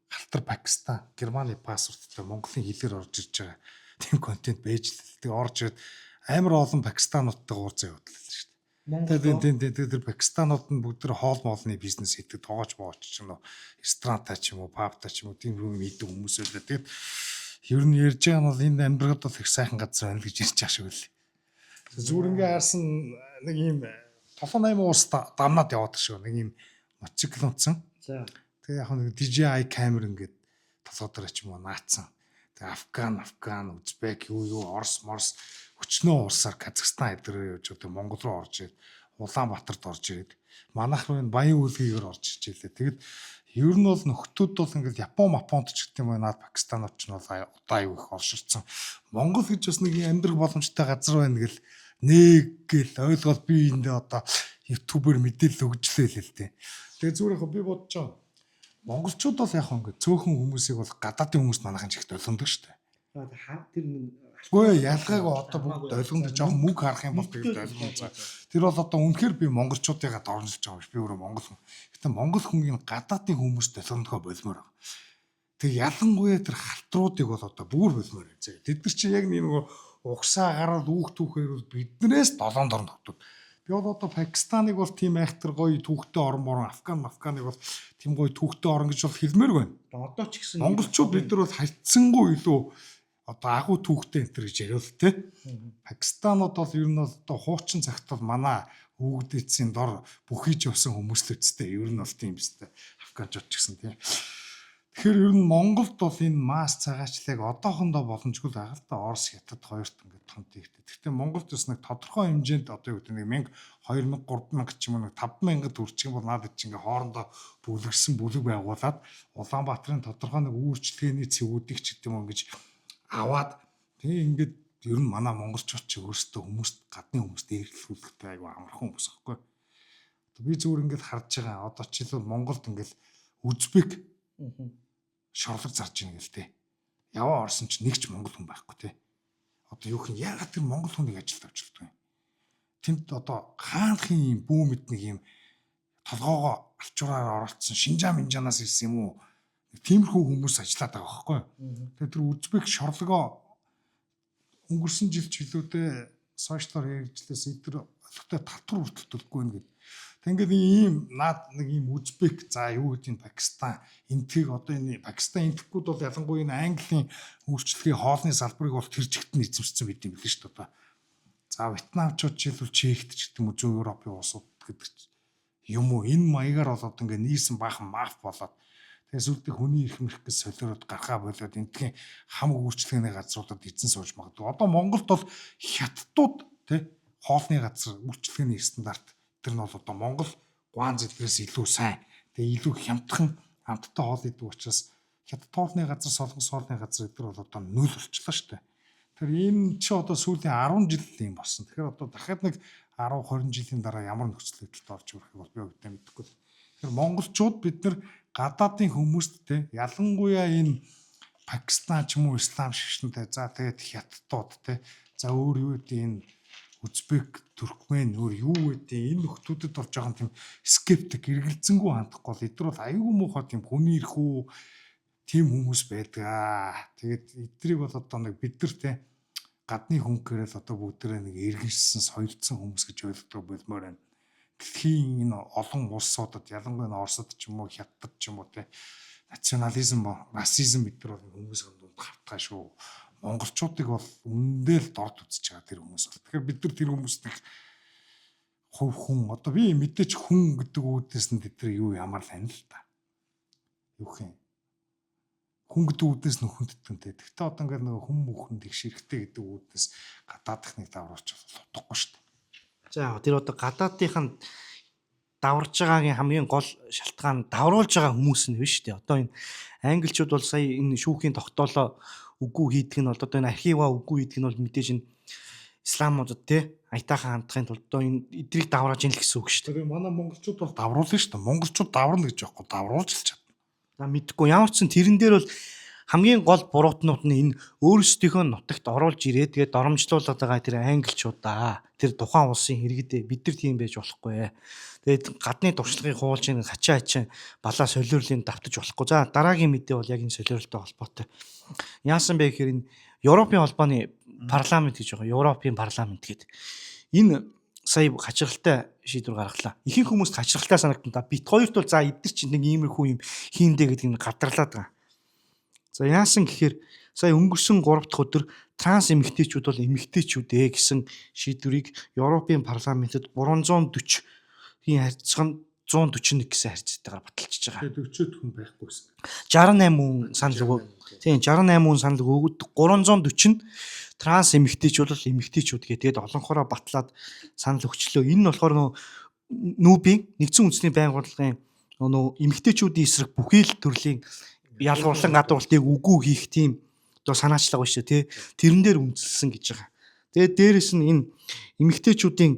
халтар Пакистан, Германы паспорттой Монголын хэлээр орж ирж байгаа тийм контент байж л тэг орж ирээд амар олон пакистануудтай уулзаа явууллаа шүү дээ. Тэгээд тэр пакистанууд нь бүгд тэр хоол моолны бизнес хийдэг тоогооч боож ч юм уу, ресторантай ч юм уу, пабтай ч юм уу тийм юм хийдэг хүмүүс байлаа. Тэгээд ер нь ярьж байгаа нь бол энэ амьдрахад бол их сайхан газар байна л гэж ярьж байгаа шүү л. Зүгээр ингээ харсан нэг юм толон 8 уус дамнаад яваад шүү. Нэг юм мотоцикл унтсан. За. Тэгээ яг нэг DJI камер ингээд толгойдоо ч юм уу наацсан. Тэгээ Афган, Узбек, Орос, өчнөө урсаар Казахстан эдгээр явж байгаа Монгол руу орж ирээд Улаанбаатарт орж ирээд манайх руу энэ баян үйлгээр орж ирж илээ. Тэгээд ер нь бол нөхдүүд бол ингээд Японд ч гэдэг юм байна. Пакистанууд ч нь бол одоо аюу их орширцсан. Монгол гэж бас нэг амьдрах боломжтой газар байна гэл нэг гэл ойлгоод би эндээ одоо ютубер мэдээлэл өгжлээ л дээ. Тэгээ зүгээр яг би бодож байгаа. Монголчууд бол яг ингээд цөөхөн хүмүүсийг бол гадаадын хүмүүс манайхан ч их долгондог шүү дээ. Тэр үгүй ялгаагүй одоо бүгд долгонд жоохон мөнгө харах юм бол тэгээд долгоно. Тэр бол одоо үнэхээр би монголчуудыгаа дорнож байгаа биш. Би өөрөө монгол хүн. Гэтэ монгол хүмүүс гадаадын хүмүүс долгондгоо болмоор байгаа. Тэг ялангуяа тэр халтруудыг бол одоо бүр болмоор байна. Тэд нар чинь яг нэг угсаа гараад үүх түүхээр биднээс 7 дорн тогтод. Би бол одоо Пакистаныг бол тийм айхтар гоё түүхтэй орн морон Афганыг бол тийм гоё түүхтэй орн гэж бол хэлмээр байна. Одоо ч гэсэн монголчууд бид нар бол хайцсангүй илүү одоо агуу түүхтэй энэ төр гэж яриул тэ. Пакистанууд бол ер нь бол одоо хуучин цагт бол манай өвгдээцийн дор бүхийж явсан хүмүүс л үсттэй. Ер нь бол тийм биз дээ. Афганчууд ч гэсэн тийм. Тэгэхээр ер нь Монголд бол энэ масс цагаачлалыг одоохондоо боломжгүй л байгаа л да. Орос, Хятад хоёрт ингээд томт ихтэй. Гэхдээ Монголд бас нэг тодорхой хэмжээнд одоо юу гэдэг нэг 1000, 2000, 3000 ч юм уу 5000 төрчих юм бол надад чи ингээд хоорондоо бүлэгсэн бүлэг байгуулад Улаанбаатарын тодорхой нэг үйлчлэгээний цэгүүдийг ч гэдэг юм уу ингэж аваад тэгээ ингээд ер нь манай монголчууд ч өөрсдөө хүмүүст гадны хүмүүст эргэлхүүлэхтэй айгүй амархан хүмүүс аахгүй. Би зүгээр ингээд харж байгаа. Одоо жишээлбэл Монголд ингээд Узбек шорлог зарж ийн гээл те. Яваа орсон ч нэг ч монгол хүн байхгүй те. Одоо юу хин яагаад тэр монгол хүнийг ажилд авчирдаг юм. Тэнд одоо хаанхын юм бүү мэд нэг юм толгоогоо алчуураар оролцсон Шинжаан Минжанаас ирсэн юм уу? Тиймэрхүү хүмүүс ажиллаад байгаа байхгүй юу? Тэгээд тэр Узбек шорлогоо өнгөрсөн жил чөлөөтэй сошиалар хэрэгжлээс эдгээр олигтой татвар бүртгүүлэхгүй байна гэдэг. Ингээд ийм нэг ийм Узбек за юу гэдэг нь Пакистан энтгийг одоо энэ Пакистан энтгүүд бол ялангуяа энэ Английн үйлчлэгийн хоолны салбарыг бол тэр жигт нь эзэмшсэн байт юм билээ шүү дээ. За Вьетнамчууд жишээлбэл Чехт ч гэдэг юм уу зүүн Европын улсууд гэдэг юм уу энэ маягаар болоод ингээд нийлсэн баахан маф болоод тэгээс үлдэх хүний эрх мэрх гэж солиороод гаргаа болоод энтгийн хамаг үйлчлэгээний газруудад эзэн сууж магадгүй. Одоо Монголд бол хятадууд тий хоолны газар үйлчлэгээний стандарт тэр нь бол одоо Монгол Гуанз эдгээрээс илүү сайн. Тэгээ илүү хямдхан амттай хоол идэв учраас хятад хоолны газар, солонгос хоолны газар эдгээр бол одоо нөл болчихлоо шүү дээ. Тэр энэ чи одоо сүүлийн 10 жил юм болсон. Тэгэхээр одоо дахиад нэг 10 20 жилийн дараа ямар нөхцөл байдалд орж ирэх бол би өгдөө мэдэхгүй. Тэгэхээр монголчууд бид нар гадаадын хүмүүст те ялангуяа энэ Пакистан ч юм уу ислам шашинтай за тэгээд хятадууд те за өөр юу гэдэг энэ Узбек, Туркмен өөр юу гэдэг энэ нөхдүүдэд бол жоохон тийм скептик эргэлзэнгүй хандахгүй бол эдгээр бол аюулгүй муухай тийм хүний ирхүү тийм хүмүүс байдаг. Тэгээд эдгэрийг бол одоо нэг бид нар те гадны хөнгөрөл одоо бүгдээрээ нэг эргэлжсэн соёлцсон хүмүүс гэж ойлгодог болмоор байна. Дэлхийн энэ олон улсуудад ялангуяа Оросд ч юм уу Хятад ч юм уу те национализм, расизм эдгээр бол хүмүүс дунд хавтгай шүү. Монголчуудыг бол үнэндээ л дорд үзэж байгаа тэр хүмүүс. Тэгэхээр бид нар тэр хүмүүст нэг хувь хүн одоо би мэдээч хүн гэдэг үүднээс нь тэр юу ямар л ань л та. Юу юм. Хүн гэдэг үүднээс нь хүндэтгэнтэй. Гэхдээ одоо ингээд нэг хүн бүхэнд их ширхтэй гэдэг үүднээс гадаадах нэг давруулж утгагүй шүү дээ. За тэр одоо гадаадынханд даварж байгаагийн хамгийн гол шалтгаан давруулж байгаа хүмүүс нь биш үү? Одоо энэ англичууд бол сая энэ шүүхийн тогтоолоо үгүй хийдэг нь бол одоо энэ архива үгүй хийдэг нь бол мэдээж энэ исламуудад те аятайхан хандахын тулд одоо энэ эдрийг даврааж ийн л гэсэн үг шүү дээ. Тэгээ манай монголчууд бол давруулна шүү дээ. Монголчууд даврна гэж байхгүй давруулж л чадна. За мэдгүй ямар ч сан тэрэн дээр бол хамгийн гол буруутнууд нь энэ өөрсдийнхөө нутагт оруулж ирээ тэгээд доромжлуулаад байгаа тэр англичуудаа тэр тухайн улсын иргэдээ бид нар тийм байж болохгүй. Тэгээд гадны туршлагын хуулжийн хачаа хачаа балаа солиорлын давтаж болохгүй. За дараагийн мэдээ бол яг энэ солиорлтой холбоотой. Яасан бэ гэхээр энэ Европын холбооны парламент гэж байгаа. Европын парламент гэдэг. Энэ сая хачиргалтай шийдвэр гаргалаа. Ихэнх хүмүүст хачиргалтай санагдана. Бит хоёрт бол за эдгэр чинь нэг иймэрхүү юм хийндэ гэдэг нь гадарлаад байгаа. За яасан гэхээр сая өнгөрсөн 3 дахь өдөр транс эмэгтэйчүүд бол эмэгтэйчүүд гэсэн шийдвэрийг Европын парламентэд 340-ийн харьцан 141 гэсэн харьцаатайгаар баталчихж байгаа. Тэгээд 40 хүн байхгүйсэн. 68 хүн санал өгөө. Тийм 68 хүн санал өгөөд 340 нь транс эмэгтэйчүүд бол эмэгтэйчүүд гэдэг олонхороо батлаад санал өгчлөө. Энэ нь болохоор нүүбийн нэгдсэн үндэсний байгууллагын эмэгтэйчүүдийн эсрэг бүхий л төрлийн ялгуурлан гадуурлыг үгүй хийх тийм одоо санаачлага байна шүү тий. Тэрэн дээр үндэслсэн гэж байгаа. Тэгээд дээрэс нь энэ эмэгтэйчүүдийн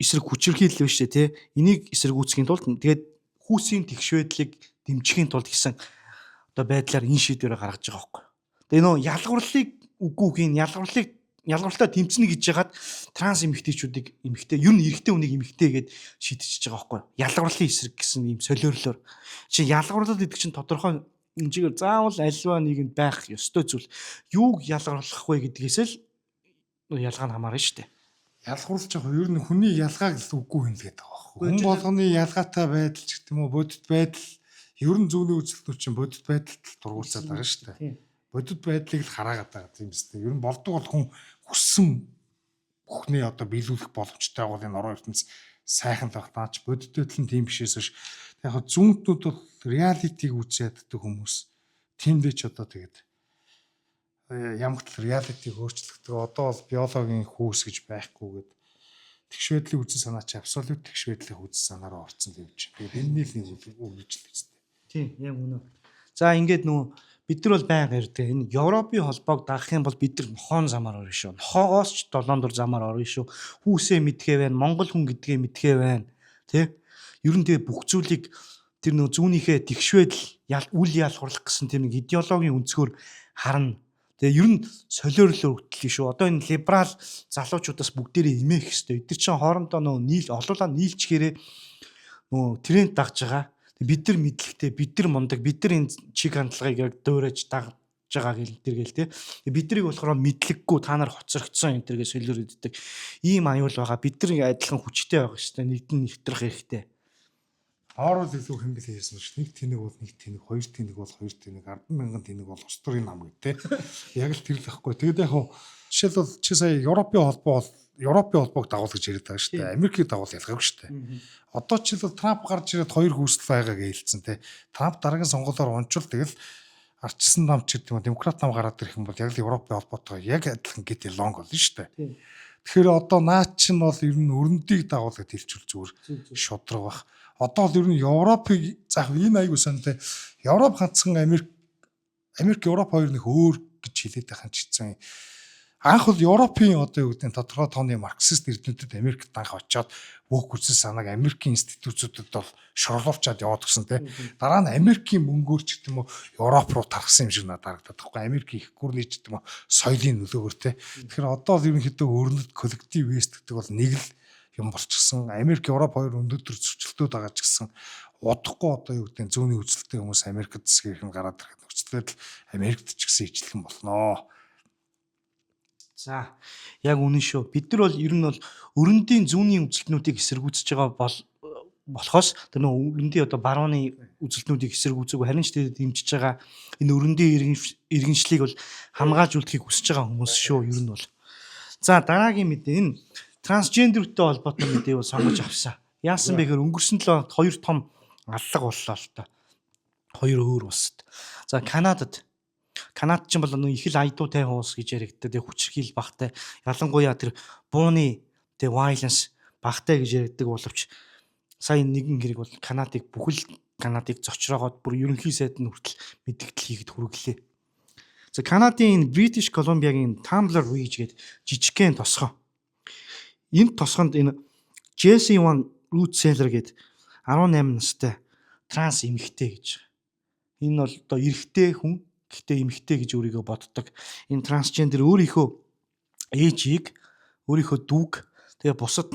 эсрэг хүчирхийлэл байна шүү тий. Энийг эсэргүүцхийн тулд тэгээд хүүсийн тэгшвэдлийг дэмжихийн тулд гэсэн одоо байдлаар энэ шийдвэрээ гаргаж байгаа байхгүй. Тэгээд нөө ялгуурлыг үгүй хийн ялгуурлаа тэмцэнэ гэж яагаад транс эмэгтэйчүүдийг эмэгтэй ер нь эрэгтэй хүнийг эмэгтэй гэд шийдчихэж байгаа байхгүй. Ялгуурлын эсрэг гэсэн ийм солиорлоор чи ялгуурлал гэдэг чинь тодорхой хэмжээгээр заавал альва нэгэнд байх ёстой зүйл. Юуг ялгарлах вэ гэдгээс л ялгаа нь хамаарна шүү дээ. Ялгуурлаж байгаа ер нь хүний ялгааг л үгүй юм гэдэг байгаа байхгүй. Хүн болгоны ялгаатай байдал ч гэдэг юм уу бодит байдал ер нь зөвний үзэлтүүд чинь бодит байдалд дургуулцаад байгаа шүү дээ. Бодит байдлыг л хараагаад байгаа тийм үстэй. Ер нь болдог бол хүн хүссэн бүхний одоо биелүүлэх боломжтой бол энэ орон ертөнц сайхан тогтооч бодит байдал нь тийм бишээс ш. Яг зүүнтнүүд бол реалитиг үзээд яддаг хүмүүс. Тимдээ ч одоо тэгээд ямар ч реалитиг өөрчлөгдөв. Одоо бол биологийн хүүс гэж байхгүйгээд тэгшвэдлийн үзэн санаа чи абсолют тэгшвэдлийн үзэн санаараа орцсон юм чи. Тэгээд энэний л нэг үргэлжлэл үстэй. Тийм яг үнэ. За ингээд бид нар бол байнга ярьдаг. Энэ Европын холбоог дагах юм бол бид нар нохоон замаар орно шүү. Нохоогоос ч долоон дур замаар орно шүү. Хүүсээ мэдхээ байна. Монгол хүн гэдгээ мэдхээ байна. Тэ? Ер нь тэгээ бүх зүйлийг тэр зүүнийхээ тэгшвэдл үл ялгуурлах гэсэн тэр нэг идеологийн өнцгөр харна. Тэгээ ер нь солиорлоо хөтлөе шүү. Одоо энэ либерал залуучуудаас бүгдээрээ имэх хэвээр. Эдгээр чинь хоорондоо олуулаа нийлчгээрээ тренд дагж байгаа. Бид нар мэдлэгтэй, бид нар мундаг, бид нар энэ чиг хандлагыг яг дөөрэж дагж байгаа гэлтэргээл те. Биднийг болохоор мэдлэггүй та нар хоцрогдсон энэ төргээ солиорддаг. Ийм аюул байгаа. Бид нар адилхан хүчтэй байгаа шүү дээ. Нэгдэн нэвтрэх хэрэгтэй. Хоорол илүү хэмбэл хийсэн шүү. Нэг тэнэг бол нэг тэнэг, хоёр тэнэг бол хоёр тэнэг, 10,000 тэнэг бол ус төрийн нам гэдэг те. Яг л тэр л байхгүй. Тэгэд яг жишээлбэл чи сая Европын холбоог дагуул гэж яриад байгаа шүү дээ. Америкийг дагуул ялгаагүй шүү дээ. Одоо жишээлбэл Трамп гарч ирээд хоёр хүсэл байгааг хэлсэн те. Трамп дараагийн сонгуулиор унчвал тэгэл арчсан нам ч гэдэг юм демократ нам гараад ирэх юм бол яг л Европын холбоотой яг адилхан get along болно шүү дээ. Тэгэхээр одоо наад чинь бол ер нь өрөндийг дагуул гэж хэлчихвэл зүгээр шудраг бах. Одоо бол ер нь Европыг заах энэ аягүй сонтой. Европ ганцхан Америк Европ хоёр нэг өөр гэж хэлээд байгаа ч гэсэн анх бол Европын одоо юу гэдэг нь тодорхой тооны марксист эрдэмтэд Америкт анх очиод бүх хүсэл санааг Америкийн институтуудад бол шорлуулчаад яваад гисэн те. Дараа нь Америкийн мөнгөөр ч гэдэг юм уу Европ руу тархсан юм шиг надад харагдаад байхгүй. Америк их гүрний ч гэдэг юм уу соёлын нөлөөгөөр те. Тэгэхээр одоо л ерөнхийдөө өрнөд коллектив вест гэдэг бол нэг л юм болчихсон. Америк Европ хоёр өнөөдөр зөрчилдөд байгаа ч гэсэн удахгүй одоо юу гэдэг нь зүүнний үзэлтэй хүмүүс Америкт засгийг гараад ирэх нөхцөлөд Америкт ч гэсэн ижилхэн болноо. За яг үнэн шүү. Бид нар бол ер нь бол өрөндийн зүүнний үзэлтнүүдийг эсэргүүцэж байгаа болохоос тэр нөө өрөндийн одоо барууны үзэлтнүүдийг эсэргүүцээг харин ч тэр дэмжиж байгаа энэ өрөндийн иргэншлийг бол хамгаалжуулахыг хүсэж байгаа хүмүүс шүү ер нь бол. За дараагийн мэдээ энэ трансгендертэй холбоотой мэдээ бол сонгож авсан. Яасан бэ гэхээр өнгөрсөн 7 хоногт хоёр том аллаг боллоо л та. Хоёр өөр улсад. За Канад ч юм бол их л айдуутай хуус гэж яригддаг. Тэгээ хүчрхийл багтай. Ялангуяа тэр бууны тэгээ violence багтай гэж яригддаг боловч сая нэгэн хэрэг бол бүхэл Канадыг зочроогоод бүр ерөнхий сайд нь хүртэл мэдгдэл хийхэд хүргэлээ. За Канадын British Columbia-гийн Tumblr Ridge гэдэг жижигхэн тосгоо. Энэ тосгонд энэ Jesse One Rootseller гэдэг 18 настай транс эмэгтэй гэж. Энэ бол одоо эрэгтэй хүн гэхдээ эмэгтэй гэж өөрийгөө боддог. Энэ трансгендер өөрийнхөө ээжийг, өөрийнхөө дүүг тэгээ бусад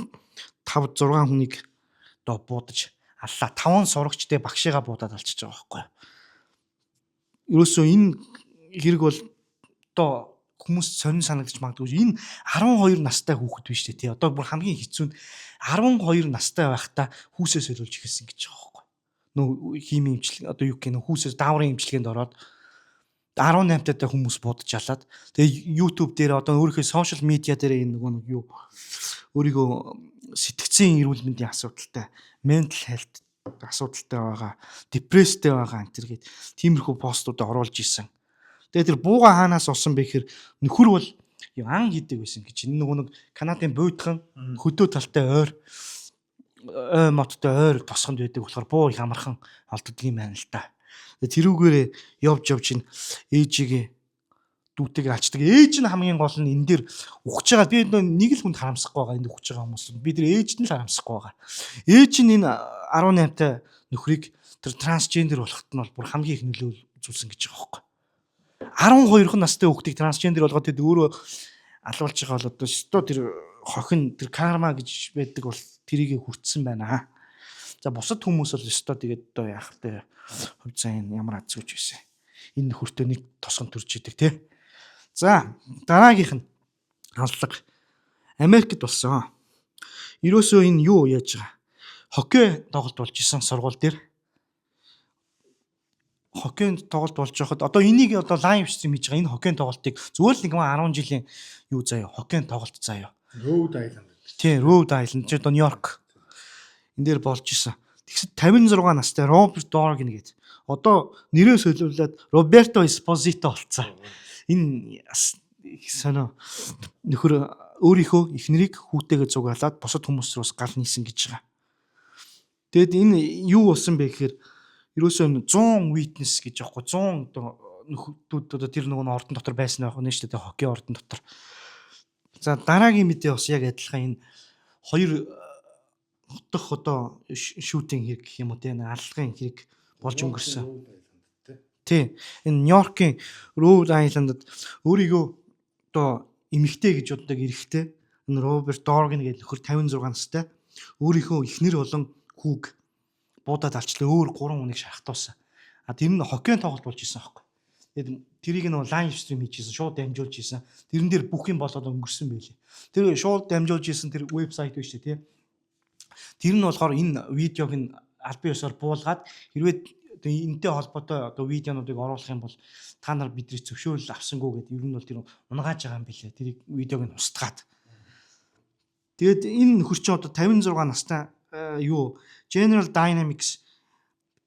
5 6 хүнийг одоо буудаж аллаа. 5 сурагчтай багшигаа буудаад алчиж байгаа байхгүй. Ерөөсөө энэ хэрэг бол одоо хүмүүс сонин санагдаж магадгүй. Энэ 12 настай хүүхэд биш үү тий. Одоо бүр хамгийн хэцүү нь 12 настай байхдаа хүүсээ солиулж ихэлсэн гэж байгаа байхгүй. Нөө химийн эмчилгээ одоо юу гэх юм хүүсээс дааврын эмчилгээнд ороод 18 таатай хүмүүс будаж алаад тэгээ YouTube дээр одоо өөрийнхөө сошиал медиа дээр энэ нэг юу өөрийгөө сэтгцийн эрүүл мэндийн асуудалтай mental health асуудалтай байгаа депресстэй байгаа энэ төр гээд тиймэрхүү постууд оруулж исэн. Тэгээ тэр бууга хаанаас олсон бэ гэхээр нөхөр бол ан хийдэг байсан гэж. Энэ нэг Канадын буйдхан хөдөө талтай ойр моттой ойр тосгонд байдаг болохоор буу их амархан олддог юм байна л та. Тэрүүгээрээ явж ин ээжигээ дүүтэйг алчдаг. Ээж нь хамгийн гол нь энэ дээр ухаж байгаа. Би нэг л хүнд харамсахгүй байгаа. Энд ухаж байгаа хүмүүс. Би тэр ээж нь л харамсахгүй байгаа. Ээж нь энэ 18-тай нөхрийг тэр трансгендер болоход нь бол бүр хамгийн их нөлөө үзүүлсэн гэж байгаа байхгүй. 12 настай хүүхдийг трансгендер болгоод тэд өөрөө алуулж байгаа бол одоо өстой тэр хохин тэр карма гэж байдаг бол тэрийг хүртсэн байна. За бусад хүмүүс бол өстой тэгээд одоо яах вэ? Хувь заяа ямар азгүйч байсан. Энэ нөхөртөө нэг тосгон төрж идэг тий. За дараагийнх нь аллаг Америкт болсон. Ерөөсөө энэ юу яаж байгаа? Хоккей тоглолт болж исэн сургууль дээр. Хоккей тоглолт болж байхад одоо энийг одоо лайв стрим хийж байгаа энэ хоккей тоглолтыг зүгээр л нэг 10 жилийн юу заяа хоккей тоглолт заяа. Rhode Island. Тий, Rhode Island ч одоо Нью-Йорк. Энд дээр болж исэн. Тэгсэд 56 настай Роберт Доргин гэдэг. Одоо нэрээ солиулаад Роберто Esposito болцсон. Энэ сонио нөхөр өөрийнхөө эхнэрийг хүүтэйгээ зугаалаад бусад хүмүүс рүүс гал нисэн гэж байгаа. Тэгэд энэ юу болсон бэ гэхээр ерөөсөө 100 witness гэж аахгүй 100 одоо нөхдүүд одоо тэр нөгөө ордон дотор байсан байх нь шүү дээ хоккей ордон дотор. За дараагийн мэдээ бас яг адилхан энэ хоёр хотох одоо шүүтинг хэрэг гэх юм уу те аллагын хэрэг болж өнгөрсөн. Тий. Энэ Нью-Йоркийн Rhode Island-д өөрийгөө одоо эмэгтэй гэж боддог эрэгтэй энэ Роберт Доргин гэдэг нөхөр 56 настай өөрийнхөө эхнэр болон хүүг буудаад алчлаа өөр 3 хүнийг шахтуулсан. А тэр нь хоккейн тоглолт болж исэн аахгүй. Тэгээд тэрийг нөө лайв стрим хийжсэн, шууд дамжуулж исэн. Тэрэн дээр бүх юм болоод өнгөрсөн байлээ. Тэр шууд дамжуулж исэн тэр вебсайт биш үү тий. Тэр нь болохоор энэ видеог нь аль бие ёсоор буулгаад хэрвээ энэтэй холбоотой одоо видеонуудыг оруулах юм бол та нар бидний зөвшөөрөл авсангүй гэдэг ер нь бол тэр унгааж байгаа юм билээ. Тэрийг видеог нь устгаад. Тэгээд энэ хөрчин одоо 56 настай General Dynamics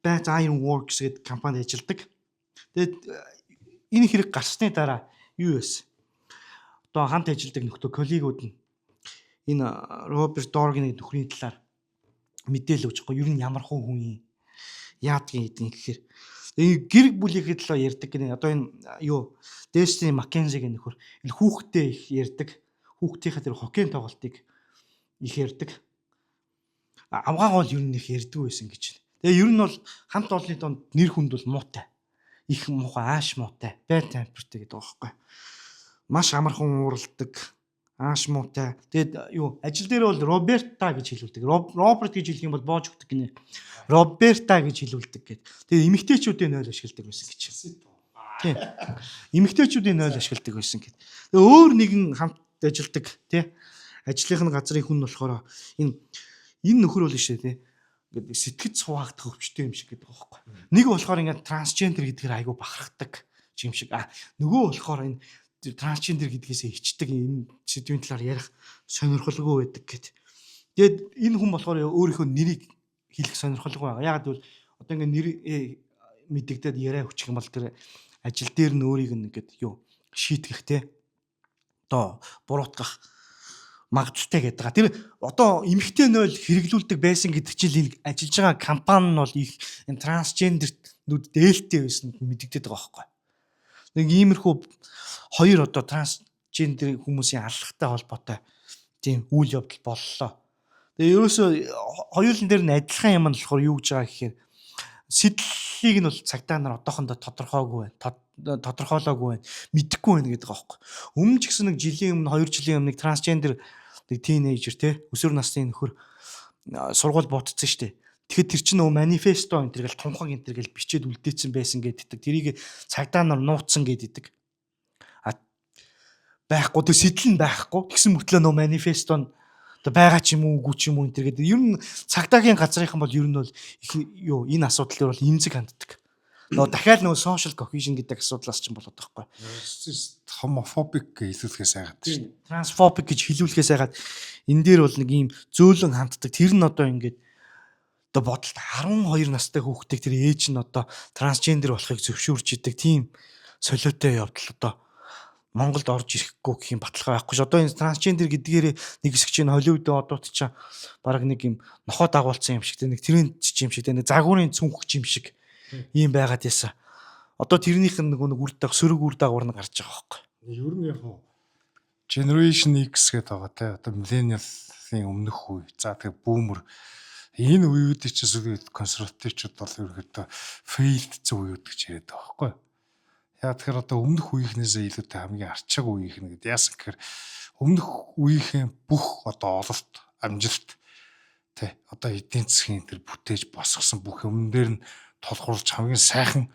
Bat Iron Works гэдэг компанид ажилладаг. Тэгээд энэ хэрэг гарсны дараа юу вэ? Одоо хамт ажилладаг нөхдөд коллегууд нь энэ Роберт Доргийн нөхрийн талаар мэдээлэл өгч байгаа. Ер нь ямар хүн юм яадгийн гэдэг гэхээр гэрэг бүлийнхээ талаар ярьдаг гэнэ. Одоо энэ Destiny Mackenzie-гийн нөхөр энэ хүүхдээ их ярьдаг. Хүүхдийнхээ тэр хоккейн тоглолтыг их ярьдаг. Авгаан бол ер нь их ярьдаг байсан гэж байна. Тэгээ ер нь бол хамт олонны донд нэр хүнд бол муутай. Их муухай ааш муутай. Bad temperтэй гэдэг байгаа байхгүй. Маш амархан уурладаг. Ааш муутай. Тэгээд ажил дээр бол Роберта гэж хэлүүлдэг. Роберт гэж хэлэх юм бол боож өгдөг гинэ. Роберта гэж хэлүүлдэг гэд. Тэгээд эмэгтэйчүүдийн 0 ашигладаг байсан гэж. Тийм. Эмэгтэйчүүдийн 0 ашигладаг байсан гэд. Тэгээд өөр нэгэн хамт ажилладаг тий. Ажлынхын газрын хүн болохоор энэ нөхөр бол шээ тий. Ингээд сэтгэж суугахдах өвчтэй юм шиг гэдэг байгаа байхгүй. Нэг болохоор ингээд трансгендер гэдгээр айгүй бахархдаг юм шиг. Нөгөө болохоор энэ трансгендер гэдгээсээ ичдэг энэ сэдвийн талаар ярих сонирхолгүй байдаг гэд. Тэгээд энэ хүн болохоор өөрийнхөө нэрийг хэлэх сонирхолгүй байгаа. Ягаад гэвэл одоо ингээд нэр мэдэгдээд яриа хүчих юм бол тэр ажил дээр нь өөрийг ингээд шийтгэх те. Одоо буруутгах магадaltaй гэдэг байгаа. Тэр одоо эмэгтэй 0 хэрэглүүлдэг байсан гэдэг чинь ажиллаж байгаа компани нь бол их энэ трансгендернүүд дээлтэй байсан мэдэгдээд байгаа байхгүй. Нэг иймэрхүү хоёр одоо трансгендер хүмүүсийн алхахтай холбоотой тийм үйл явдал боллоо. Тэгээ ерөөсөө хоёулын дээр нь адилхан юм нь болохоор юу гэж байгаа гэхээр сэтлийг нь бол цагдаа нар одоохондоо тодорхойлоогүй байна. Мэдэхгүй байна гэдэг байгаа байхгүй. Өмнө ч гэсэн нэг жилийн өмнө 2 жилийн өмнө трансгендер нэг тийнейжер те өсвөр насны нөхөр сургууль буутцсан шүү дээ. Тэгэхээр тэр чинь нөгөө манифесто энэ төргээл тунхаг энэ төргээл бичээд үлдээсэн байсан гэдэг. Тэрийг цагдаа нар нууцсан гэдэг. Байхгүй тэр сэтэл нь байхгүй. Тэгсэн мөртлөө нөгөө манифесто нь одоо байгаа ч юм уу үгүй ч юм уу энэ төргээд ер нь цагдаагийн газрынхан бол ер нь бол энэ асуудал дээр бол имзэг ханддаг. Нөгөө дахиад нөгөө social cohesion гэдэг асуудлаас ч юм болоод байгаа байхгүй. Homophobic хэлүүлэхээс айгаад шүү. Transphobic гэж хэлүүлэхээс айгаад энэ дээр бол нэг ийм зөөлөн ханддаг. Тэр нь одоо ингээд одоо бодолт 12 настай хүүхдийг тэр ээж нь одоо трансгендер болохыг зөвшөөрч идэг тийм солиотой явдал одоо Монголд орж ирэхгүй гэх юм баталгаа байхгүй ш. Одоо энэ трансгендер гэдгээр нэг хэсэг чинь Холливуд одууд ч баг нэг юм нохоо дагуулсан юм шиг нэг тренд ч юм шиг нэг загварын цүнх юм шиг ийм байгаад байсан. Одоо тэрнийх нь нэг үр даг сөрөг үр дагавар нь гарч байгаа байхгүй. Ер нь яг Generation X гэдэг байгаа те. Одоо millennial-ийн өмнөх үе. За тэгээ boomer энэ үеүүд ч эсвэл консервативчуд бол ерөөдөө failed үеүүд гэж яриад байгаа байхгүй. Яа тэгэхээр одоо өмнөх үеийнхнээсээ илүүтэй хамгийн арчааг үеийнх нь гэдэг. Яасан гэхээр өмнөх үеийнхэн бүх одоо ололт, амжилт тэ одоо эдийн засгийн тэр бүтээж босгосон бүх юм дээр нь толгуурлж хамгийн сайхан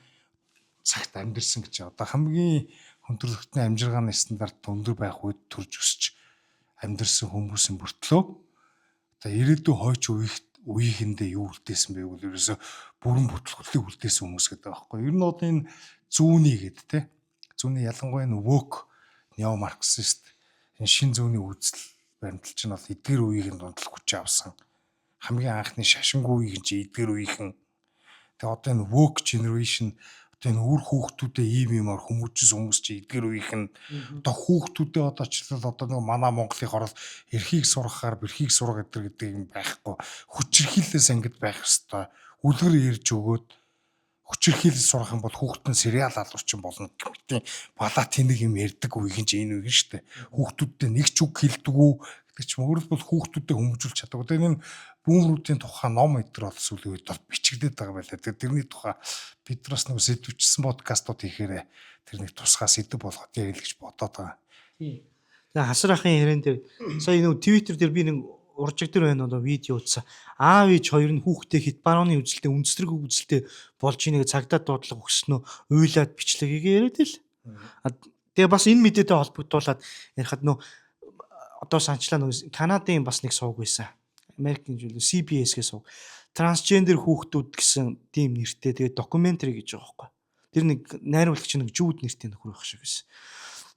цагт амьдэрсэн гэж. Одоо хамгийн хүндрэлтний амжиргааны стандарт өндөр байх үед төрж өсч амьдэрсэн хүмүүсийн бүртлөө одоо ирээдүйн хойч үеийнхэндээ юу үлдээсэн бэ гэвэл ерөөсө бүрэн бүтлгүлийг үлдээсэн хүмүүс гэдэг байхгүй. Ер нь одоо энэ зүүний гэдэг те. Зүүний ялангуяа энэ woke нео-марксист энэ шин зүүний үзэл баримтал чинь бол эдгээр үеийн дундал хүч авсан. Хамгийн анхны шашингүй үеийн чи эдгээр үеийнхэн. Тэгээ одоо энэ woke generation одоо энэ үр хүүхдүүдэд иймэр хүмүүжсэн хүмүүс чи эдгээр үеийнхэн одоо хүүхдүүдэд одоо ч одоо нэг манай Монголын орол эрхийг сургахаар бэрхийг сурах гэдэг юм байхгүй. Хүчирхийлээс ангид байх хэвээр үлгэр ирж өгөөд хүчирхийлэл сурах юм бол хүүхдэн сериал алуурчин болно гэмтэн балаа тэнэг юм ярьдаг үеийн чи энэ үеийн шүү дээ. Хүүхдүүдтэй нэг ч үг хэлдэггүй гэдэг ч өөрөлд бол хүүхдүүдэд хүмүүжүүлж чаддаг. Одоо энэ бүүмрүүдийн тухай ном өдр бол сүүлийн үед бол бичигдээд байгаа байлаа. Тэгээд тэрний тухай бид нараас нэг сэдвчсэн подкастууд хийхээр тэрнийг тусгай сэдв болгоод ярил гэж бодоод байгаа. Тийм. Тэгээ хасар ахын ярен дээр сая нэг Twitter дээр би нэг уржиг дээр байна одоо видео утсан. Аав ээж хоёр нь хүүхдээ хит барууны үзэлтэй үндэслэг үзэлтэй болж ийнэ цагдаа дуудлага өгснөө уйлаад бичлэгийг яриад л. Тэгээ бас энэ мэдээтэй холбогдуулаад ярихад нөө одоо санчлаа нөө Канадын бас нэг сувг байсан. Америкийн зүйл CBS-ээс сувг. Трансгендер хүүхдүүд гэсэн тийм нэртэй тэгээ докюментари гэж байгаа байхгүй. Тэр нэг найруулагч нэг Жууд нэртэй нөхөр байх шиг байсан.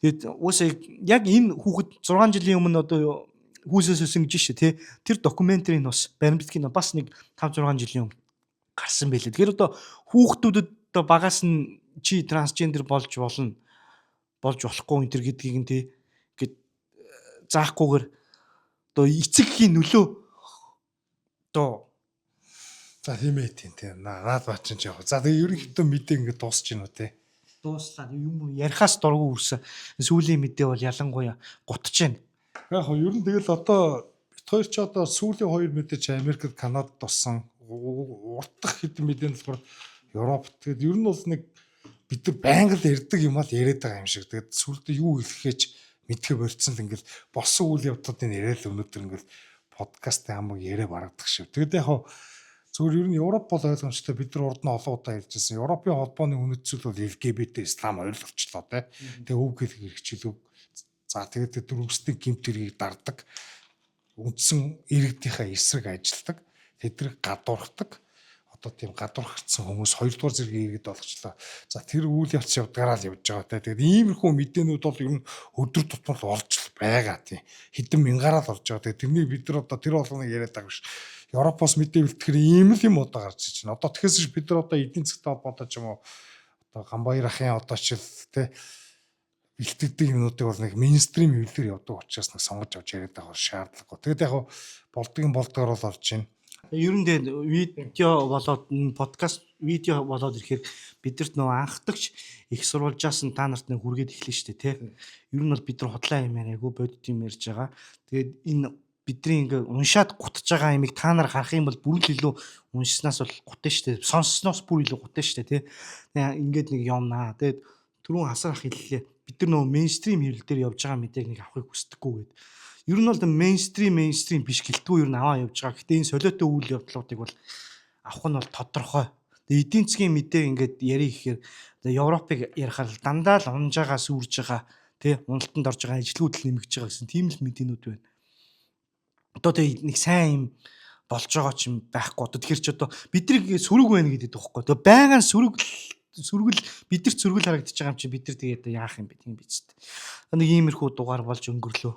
Тэгээд уусаа яг энэ хүүхэд 6 жилийн өмнө одоо хүүсээс өсөн гэж шээ тий. Тэр докюментарийн бас баримтгийн бас нэг 5 6 жилийн өмнө гарсан байлээ. Тэгэхээр одоо хүүхдүүдэд одоо багаас нь чи трансгендер болж болно. Болж болохгүй энэ төр гэдгийг нь тий гэд заахгүйгээр одоо эцэгхийн нөлөө одоо за тийм ээ тийм наад бачин ч яг. За тэгээ ерөнхийдөө мэдээ ингээд дуусч гинөө тий. Дууслаа юм ярихаас дургу үрсэн. Сүүлийн мэдээ бол ялангуяа гутж байна. Яг ер нь тэгэл одоо бит хоёр ч одоо сүүлийн хоёр мэдээ чи Америкт, Канадад туссан. Урт дахь хэдэн мэдээ нь болохоор Европт. Тэгэд ер нь бол нэг бид нар байнга л ярьдаг юм аа яриад байгаа юм шиг. Тэгэд сүлдө юу хэлэхээч мэдхэ болцсон л ингээл болсон үйл явдлуудыг яриад өнөөдөр ингээл подкаст хамаг яриа баргадаг шүү. Тэгэд яг зүгээр ер нь Европ бол ойлгомжтой бид нар урд нь олон удаа ярьжсэн. Европын холбооны үнэт зүйл бол LGBT ислам ойлголцлоо тий. Тэгээ өв гэх хэрэгчлэг. За тэгээд дөрвөстэй гэмт хэргийг дардаг. Үндсэн иргэдийнхээ эсрэг ажилдаг. Тэднийг гадуурхдаг. Одоо тийм гадуурхагдсан хүмүүс хоёрдугаар зэргийн иргэд болгочлоо. За тэр үйл явц явдгаараа л явж байгаа те. Тэгээд иймэрхүү мэдээнүүд бол ер нь өдөр тутмын олж байгаа тийм. Хэдэн мянгаараа л олж байгаа. Тэгээд тэрнийг бид нар одоо тэр болгоныг яриад байгаа ш. Европоос мэдээ бэлтгэхэр ийм л юм одоо гарч иж байна. Одоо тэгэхээр бид нар одоо эдийн засгийн холбоотой ч юм уу одоо Гамбаяр ахын одоо ч те бэлтгэдэг юмнуудыг бол нэг мейнстрим хөвлөөр явдаг учраас нэг сонгож авч яриад байгаа шаардлагагүй. Тэгээд яг болдгийн болдгоор бол орж байна. Ер нь видео болоод подкаст видео болоод ирэхээр бидэрт нөө анхдагч их сурвалжаас нь та нарт нэг хүргээд эхлэн штэ тий. Ер нь бол бид нар хотлоо юм яриаггүй бодит юм ярьж байгаа. Тэгээд энэ бидний ингээ уншаад гутж байгаа юмыг та нар харах юм бол бүр л илүү уншснаас бол гутэн штэ. Сонссноос бүр илүү гутэн штэ тий. Тэгээд ингээд нэг юмнаа. Тэгээд түрүүн хасар ах хэллээ. Бид нар нөө мейнстрим хэвлэл дээр явж байгаа мэдээг нэг авахыг хүсдэггүй гэдэг. Ер нь бол мейнстрим биш гэлтгүй ер нь аваа явж байгаа. Гэтэ энэ солиотой үйл явдлуудыг бол авах нь бол тодорхой. Тэгээ эдийн засгийн мэдээ ингээд яри гэхээр Европыг ярихаар дандаа л унжаагаа сүрж байгаа тий уналтанд орж байгаа ажлууд л нэмэгдэж байгаа гэсэн тийм л мэдээнүүд байна. Одоо тэгээ нэг сайн юм болж байгаа ч юм байхгүй. Одоо тэгэхээр ч одоо бидрийг сүрэг байна гэдэг байхгүй. Тэгээ байгаан сүргэл бидэрт сүргэл харагдаж байгаа юм чи бид нар тэгээд яах юм бэ тийм биз дээ. Нэг иймэрхүү дугаар болж өнгөрлөө.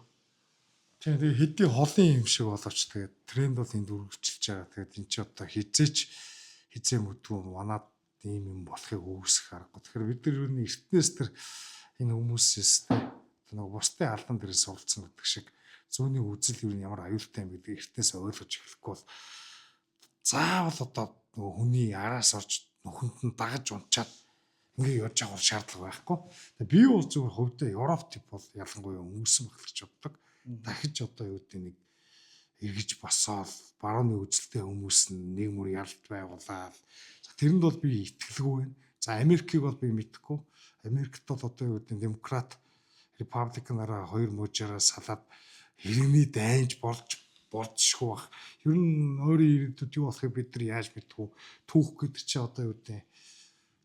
Тэгээ хэдий холын юм шиг боловч тэгээд тренд бол энд үргэлжилж байгаа. Тэгээд эн чи одоо хизээ мэдгүй манад ийм юм болохыг үүсэх аргагүй. Тэгэхээр бид нар юу нэг эртнээс тэр энэ хүмүүсээс нэг бусдын алдан дээрээ суралцсан гэдэг шиг зүүнний үзэл юу ямар аюултай юм гэдгийг эртнээс ойлгож эхлэхгүй бол заавал одоо нөгөө хүний араас орж нөхөнд нь дагаж унчаад ингээ явж байгаа шаардлага байхгүй. Тэгээд би бол зүгээр хувьдаа Европ тип бол ялангуяа өнгөрсөн багтж боддог. Дахиж одоо юу гэдэг нэг эргэж босоод барууны үзэлтэй хүмүүс нэг мөр ялт байгуулаад тэрэнд бол би итгэлгүй байна. За Америкийг бол би мэдэхгүй. Америкт бол одоо юу гэдэг демократ репабликанараа хоёр мужаараа салаад хэрэгний дайнж болцшгүй баг. Ер нь өөрийн ирээдүйд юу болохыг бид нар яаж мэдгүй. Түүх гэдэг чи одоо юу гэдэг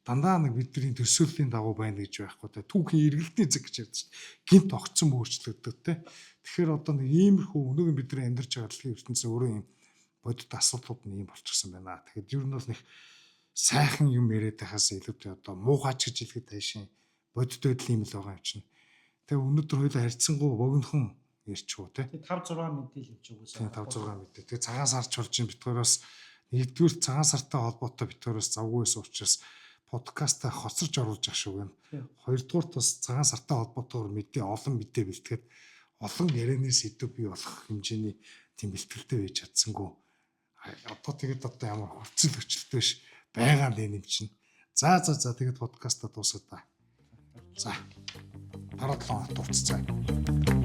дандаа нэг бидний төсөөллийн дагуу байна гэж байхгүй. Түүхийн эргэлтний зэг гэж ярьдаг. Гинт огцсон өөрчлөгдөв те. Тэгэхээр одоо нэг иймэрхүү өнөөгийн бидний амьдарч байгаа дэлхийн ертөнцийн өөрөө юм бодит асуудлууд нь ийм болчихсон байна. Тэгэхээр ер нь бол нэг сайхан юм яриад байхаас илүүтэй одоо муухайч гэж хэлэхэд тайшин бодит байдал юм л байгаа юм чинь. Тэгээ өнөөдөр хоёулаа харьцангуй богинохон ярьчихв те. 5 6 мэдээлэл өгч өгөөсэй. 5 6 мэдээ. Тэгээ цагаан сарч болж ин битгөөс нэгдүгээр цагаан сартай холбоотой битгөөс завгүйс учраас подкастаа хоцорж оруулж ах шүү гэн. Хоёрдугаар бас цагаан сартай холбоотойгоор мэдээ олон мэдээ бэлтгэхэд олон ярианы сэдв бий болох хэмжээний тийм бэлтгэлтэй байж чадсангүй. Одоо тэгээд одоо ямар хурцл өчлөлтөө ш байгаа л юм чинь. За тэгээд подкастаа дуусгая та. За. Дараа 7 хоног дуусцгаая.